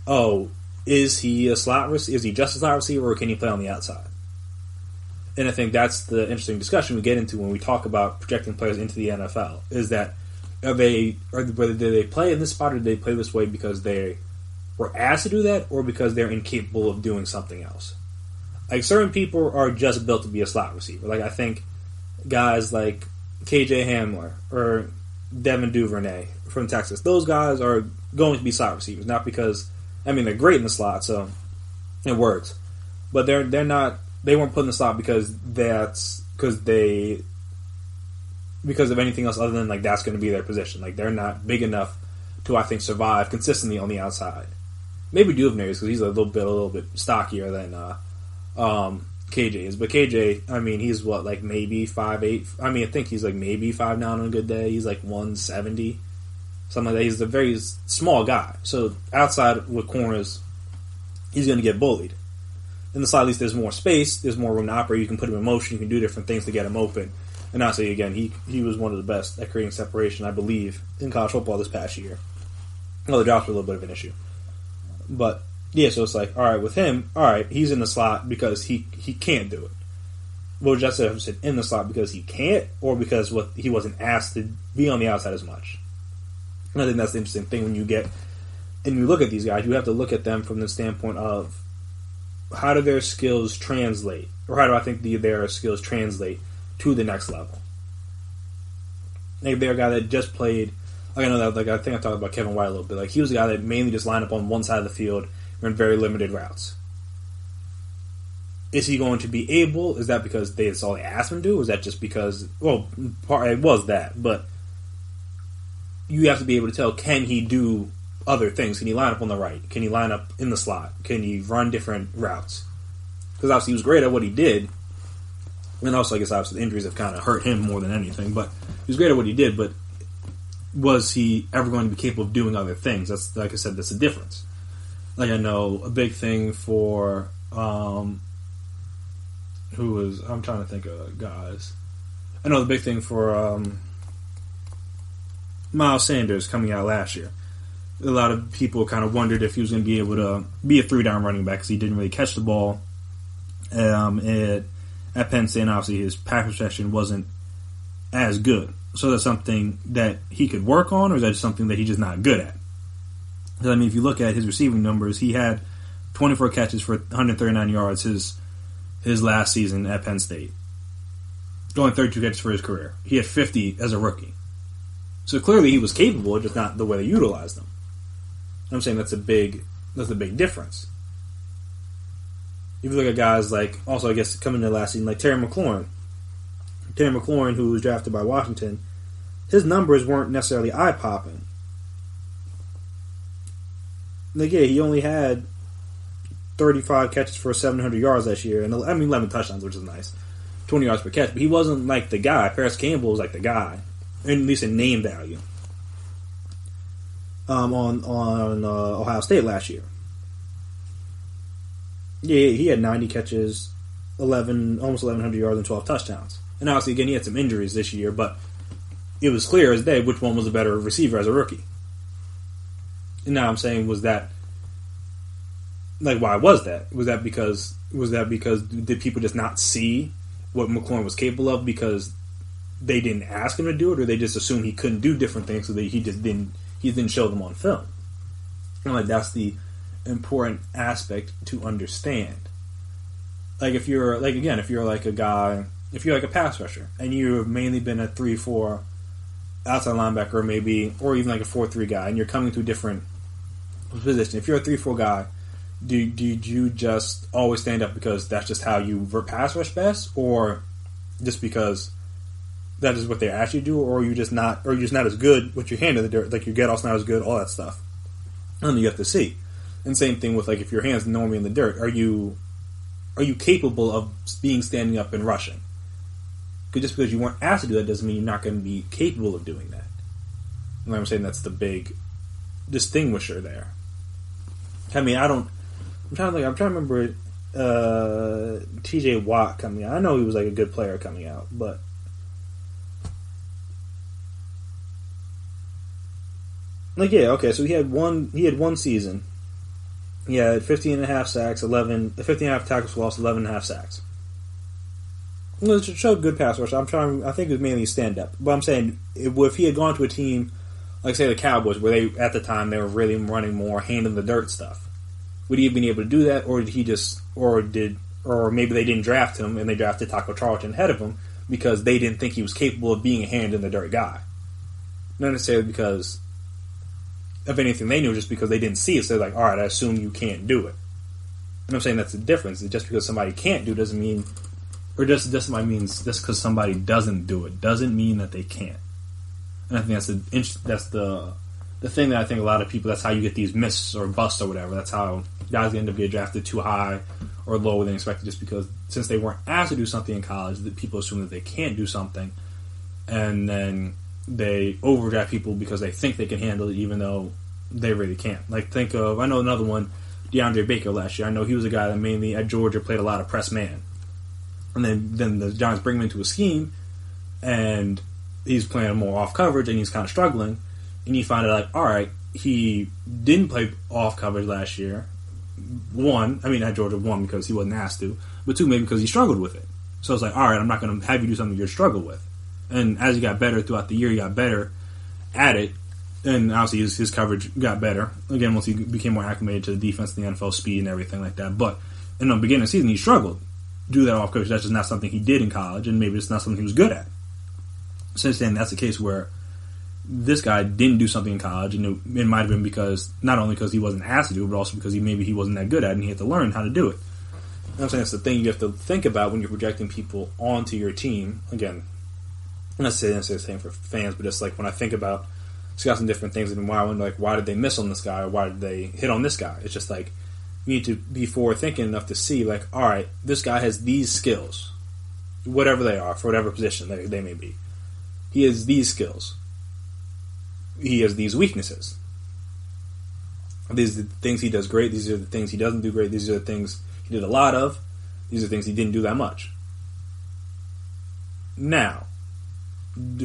oh, is he a slot receiver? Is he just a slot receiver, or can he play on the outside? And I think that's the interesting discussion we get into when we talk about projecting players into the NFL, is that whether they play in this spot or do they play this way because they were asked to do that or because they're incapable of doing something else. Like, certain people are just built to be a slot receiver. Like, I think guys like KJ Hamler or Devin Duvernay from Texas, those guys are going to be slot receivers, not because, I mean, they're great in the slot, so it works. But they weren't put in the slot because of anything else other than, like, that's going to be their position. Like, they're not big enough to, I think, survive consistently on the outside. Maybe Duvernay is because he's a little bit stockier than KJ is. But KJ, I mean, he's what, like maybe 5'8". I mean, I think he's like maybe 5'9" on a good day. He's like 170, something like that. He's a very small guy. So outside with corners, he's going to get bullied. In the slot, at least there's more space. There's more room to operate. You can put him in motion. You can do different things to get him open. And honestly, again, he was one of the best at creating separation, I believe, in college football this past year. Well, the drops were a little bit of an issue. But, yeah, so it's like, all right, with him, all right, he's in the slot because he can't do it. Well, just said in the slot because he can't, or because he wasn't asked to be on the outside as much. And I think that's the interesting thing when you look at these guys, you have to look at them from the standpoint of how do their skills translate, or how do I think their skills translate to the next level. Like they're a guy that just played. Like I know that. Like I think I talked about Kevin White a little bit. Like he was a guy that mainly just lined up on one side of the field, ran very limited routes. Is he going to be able? Is that because that's all they asked him to do? Or is that just because? Well, it was that, but you have to be able to tell. Can he do other things? Can he line up on the right? Can he line up in the slot? Can he run different routes? Because obviously he was great at what he did. And also, I guess, obviously, the injuries have kind of hurt him more than anything. But he was great at what he did, but was he ever going to be capable of doing other things? That's, like I said, that's the difference. Like, I know a big thing for, I'm trying to think of guys. I know the big thing for Miles Sanders coming out last year. A lot of people kind of wondered if he was going to be able to be a 3-down running back because he didn't really catch the ball. At Penn State, obviously, his pass protection wasn't as good. So that's something that he could work on, or is that something that he's just not good at? Because, I mean, if you look at his receiving numbers, he had 24 catches for 139 yards his last season at Penn State. Going 32 catches for his career. He had 50 as a rookie. So clearly he was capable, just not the way they utilized him. I'm saying that's a big difference. If you look at guys like, also I guess coming to last season, like Terry McLaurin. Terry McLaurin, who was drafted by Washington, his numbers weren't necessarily eye-popping. Like, yeah, he only had 35 catches for 700 yards last year, and 11 touchdowns, which is nice. 20 yards per catch, but he wasn't like the guy. Paris Campbell was like the guy, at least in name value, on Ohio State last year. Yeah, he had 90 catches, almost 1,100 yards, and 12 touchdowns. And obviously, again, he had some injuries this year, but it was clear as day which one was a better receiver as a rookie. And now I'm saying, was that, like, why was that? Was that because did people just not see what McLaurin was capable of because they didn't ask him to do it, or they just assumed he couldn't do different things, so that he didn't show them on film? And like that's the important aspect to understand. Like if you're like a pass rusher and you've mainly been a 3-4 outside linebacker, or even like a 4-3 guy, and you're coming to a different position. If you're a 3-4 guy, do you just always stand up because that's just how you pass rush best, or just because that is what they actually do, or you're just not as good with your hand in the dirt, like your get off's not as good, all that stuff. And you have to see. And same thing with like if your hand's normally in the dirt, are you capable of standing up and rushing? Because just because you weren't asked to do that doesn't mean you're not going to be capable of doing that. And I'm saying that's the big distinguisher there. I mean, I'm trying to remember T.J. Watt coming out. I know he was like a good player coming out, but like yeah, okay. So he had one season. He had 15.5 sacks, 15.5 tackles for loss, 11.5 sacks. It showed good pass rush. I think it was mainly stand up. But I'm saying if he had gone to a team like say the Cowboys, where at the time they were really running more hand in the dirt stuff, would he have been able to do that, or or maybe they didn't draft him and they drafted Taco Charlton ahead of him because they didn't think he was capable of being a hand in the dirt guy. Not necessarily because of anything they knew, just because they didn't see it. So they're like, all right, I assume you can't do it. And I'm saying that's the difference. Just because somebody can't do it doesn't mean, or just somebody means just because somebody doesn't do it doesn't mean that they can't. And I think that's the thing that I think a lot of people, that's how you get these misses or busts or whatever. That's how guys end up getting drafted too high or lower than expected, just because since they weren't asked to do something in college, that people assume that they can't do something, and then they overdraft people because they think they can handle it even though they really can't. Like I know another one, DeAndre Baker last year. I know he was a guy that mainly at Georgia played a lot of press man. And then the Giants bring him into a scheme, and he's playing more off coverage, and he's kind of struggling, and you find out, like, all right, he didn't play off coverage last year. At Georgia, one, because he wasn't asked to, but two, maybe because he struggled with it. So it's like, all right, I'm not going to have you do something you're struggled with. And as he got better throughout the year, he got better at it, and obviously his coverage got better. Again, once he became more acclimated to the defense, the NFL speed, and everything like that. But in the beginning of the season, he struggled. Do that off coverage. That's just not something he did in college, and maybe it's not something he was good at. Since then, that's the case where this guy didn't do something in college, and it might have been because, not only because he wasn't asked to do it, but also because maybe he wasn't that good at it, and he had to learn how to do it. And I'm saying that's the thing you have to think about when you're projecting people onto your team. Again, I'm not saying the same for fans, but it's like when I think about discussing different things, and why did they miss on this guy, or why did they hit on this guy? It's just like, you need to be forward thinking enough to see, like, all right, this guy has these skills, whatever they are, for whatever position they may be. He has these skills. He has these weaknesses. These are the things he does great. These are the things he doesn't do great. These are the things he did a lot of. These are the things he didn't do that much. Now,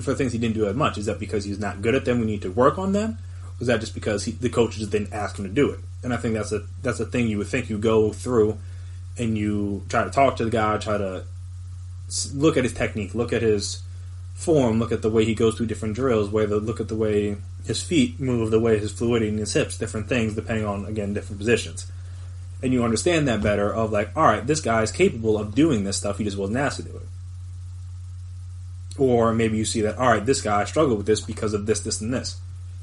for things he didn't do that much, is that because he's not good at them, we need to work on them? Or is that just because the coaches didn't ask him to do it? And I think that's a thing you would think you go through, and you try to talk to the guy, try to look at his technique, look at his form, look at the way he goes through different drills, look at the way his feet move, the way his fluidity in his hips, different things depending on, again, different positions. And you understand that better of like, all right, this guy is capable of doing this stuff, he just wasn't asked to do it. Or maybe you see that, all right, this guy struggled with this because of this, this, and this.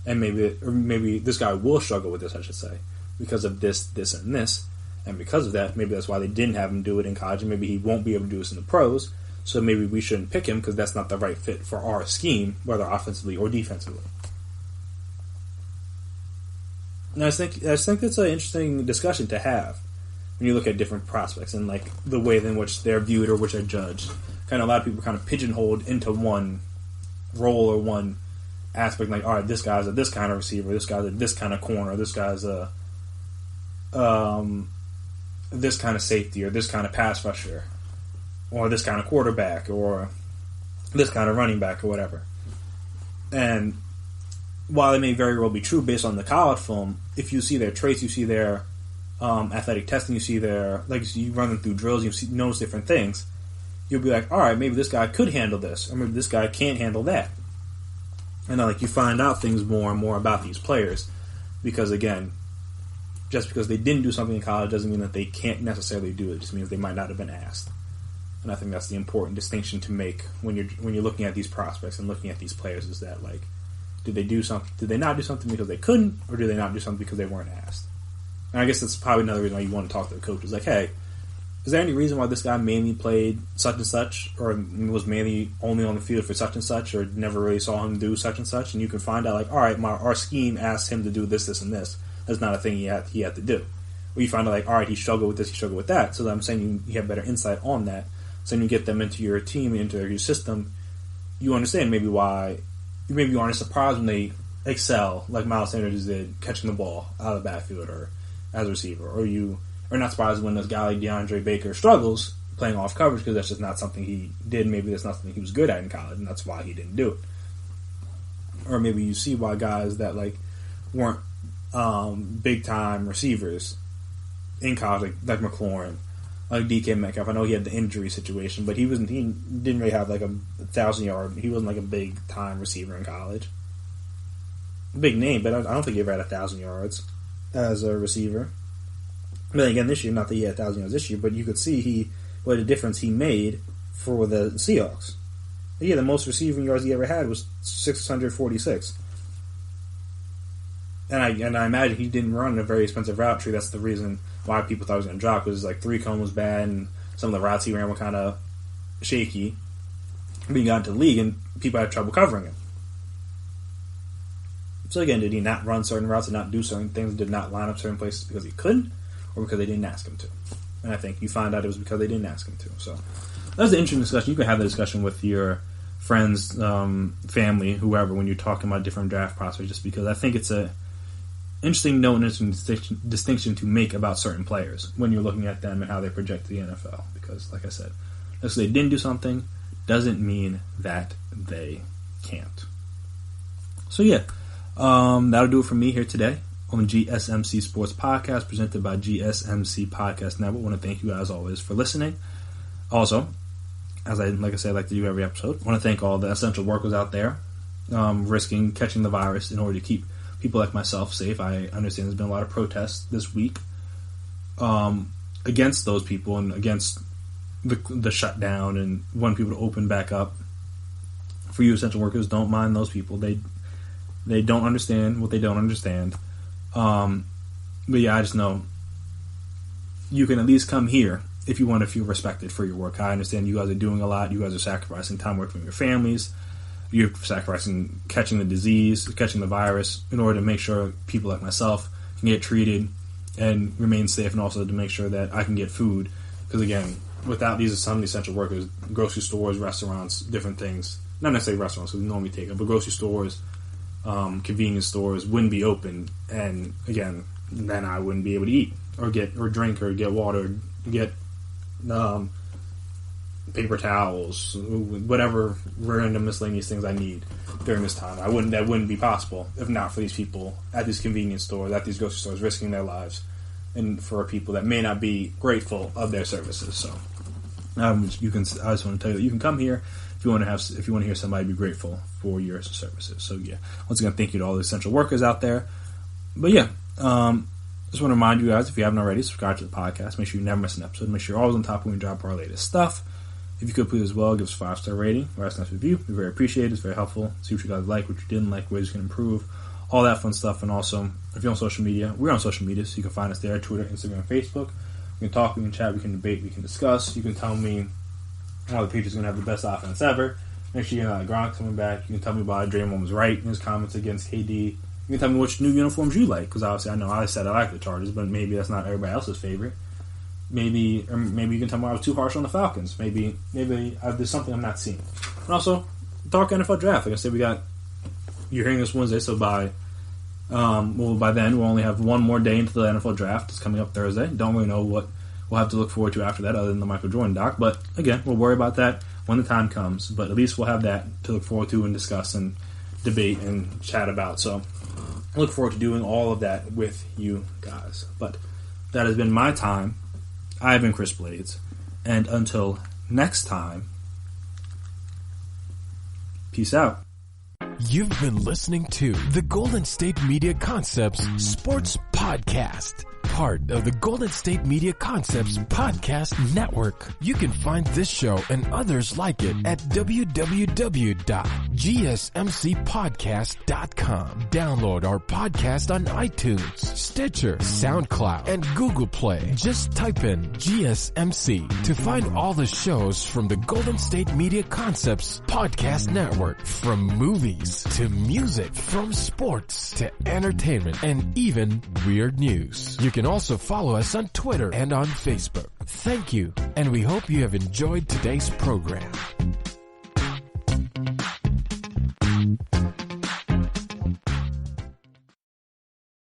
And maybe this guy will struggle with this, I should say, because of this, this, and this. And because of that, maybe that's why they didn't have him do it in college, and maybe he won't be able to do this in the pros. So maybe we shouldn't pick him because that's not the right fit for our scheme, whether offensively or defensively. And I think that's an interesting discussion to have when you look at different prospects and like the way in which they're viewed or which they're judged. Kind of a lot of people kind of pigeonholed into one role or one aspect. Like, all right, this guy's a this kind of receiver, this guy's a this kind of corner, this guy's a this kind of safety or this kind of pass rusher, or this kind of quarterback, or this kind of running back, or whatever. And while it may very well be true based on the college film, if you see their traits, you see their athletic testing, you see their, like, you run them through drills, you notice different things, you'll be like, all right, maybe this guy could handle this, or maybe this guy can't handle that. And then, like, you find out things more and more about these players, because again, just because they didn't do something in college doesn't mean that they can't necessarily do it. It just means they might not have been asked. And I think that's the important distinction to make when you're looking at these prospects and looking at these players, is that, like, did they do something? Did they not do something because they couldn't, or did they not do something because they weren't asked? And I guess that's probably another reason why you want to talk to the coaches. Like, hey, is there any reason why this guy mainly played such and such, or was mainly only on the field for such and such, or never really saw him do such and such? And you can find out, like, all right, our scheme asked him to do this, this, and this. That's not a thing he had to do. Or you find out, like, all right, he struggled with this, he struggled with that. So I'm saying you have better insight on that. So when you get them into your team, into your system, you understand maybe why. Maybe you aren't surprised when they excel, like Miles Sanders did, catching the ball out of the backfield or as a receiver. Or you are not surprised when this guy like DeAndre Baker struggles playing off coverage, because that's just not something he did. Maybe that's not something he was good at in college, and that's why he didn't do it. Or maybe you see why guys that like weren't big time receivers in college, like McLaurin, like DK Metcalf. I know he had the injury situation, but he didn't really have like a 1,000-yard. He wasn't like a big time receiver in college. Big name, but I don't think he ever had 1,000 yards as a receiver. But again, this year, not that he had 1,000 yards this year, but you could see what a difference he made for the Seahawks. Yeah, the most receiving yards he ever had was 646. And I imagine he didn't run a very expensive route tree. That's the reason why people thought he was going to drop, because like 3-cone was bad, and some of the routes he ran were kind of shaky. But he got into the league, and people had trouble covering him. So again, did he not run certain routes, did not do certain things, did not line up certain places because he couldn't, or because they didn't ask him to? And I think you find out it was because they didn't ask him to. So that's an interesting discussion. You can have the discussion with your friends, family, whoever, when you're talking about different draft prospects, just because I think it's a interesting note and interesting distinction to make about certain players when you're looking at them and how they project to the NFL. Because, like I said, if they didn't do something doesn't mean that they can't. So yeah, that'll do it for me here today on GSMC Sports Podcast, presented by GSMC Podcast Network. I want to thank you as always for listening. Also, like I said, I like to do every episode, I want to thank all the essential workers out there risking catching the virus in order to keep people like myself safe. I understand there's been a lot of protests this week against those people and against the shutdown and wanting people to open back up. For you essential workers, don't mind those people. They don't understand what they don't understand. But yeah, I just know you can at least come here if you want to feel respected for your work. I understand you guys are doing a lot. You guys are sacrificing time working with your families. You're sacrificing catching the disease, catching the virus in order to make sure people like myself can get treated and remain safe, and also to make sure that I can get food. Because again, without some of the essential workers, grocery stores, restaurants, different things, not necessarily restaurants because we normally take them, but grocery stores, convenience stores wouldn't be open, and again, then I wouldn't be able to eat or drink or get water, get paper towels, whatever random miscellaneous things I need during this time. That wouldn't be possible if not for these people at these convenience stores, at these grocery stores, risking their lives, and for people that may not be grateful of their services. So I just want to tell you that you can come here if you want to hear somebody be grateful for your services. So yeah, once again, thank you to all the essential workers out there. But yeah, just want to remind you guys, if you haven't already, subscribe to the podcast. Make sure you never miss an episode. Make sure you're always on top when we drop our latest stuff. If you could please as well, give us a 5-star rating or a nice review. We're very appreciated. It's very helpful. See what you guys like, what you didn't like, ways you can improve, all that fun stuff. And also, if you're on social media, we're on social media, so you can find us there: Twitter, Instagram, Facebook. We can talk, we can chat, we can debate, we can discuss. You can tell me how the Patriots are going to have the best offense ever. Next year, Gronk coming back. You can tell me why Draymond was right in his comments against KD. You can tell me which new uniforms you like, because obviously I know I said I like the Chargers, but maybe that's not everybody else's favorite. Maybe you can tell me I was too harsh on the Falcons. Maybe there's something I'm not seeing. And also, talk NFL draft. Like I said, you're hearing this Wednesday, so by then we'll only have one more day until the NFL draft. It's coming up Thursday. Don't really know what we'll have to look forward to after that, other than the Michael Jordan doc. But again, we'll worry about that when the time comes. But at least we'll have that to look forward to and discuss and debate and chat about. So I look forward to doing all of that with you guys. But that has been my time. I've been Chris Blades, and until next time, peace out. You've been listening to the Golden State Media Concepts Sports Podcast, part of the Golden State Media Concepts Podcast Network. You can find this show and others like it at www.gsmcpodcast.com. Download our podcast on iTunes, Stitcher, SoundCloud, and Google Play. Just type in GSMC to find all the shows from the Golden State Media Concepts Podcast Network, from movies to music, from sports to entertainment, and even weird news. You can also follow us on Twitter and on Facebook. Thank you, and we hope you have enjoyed today's program.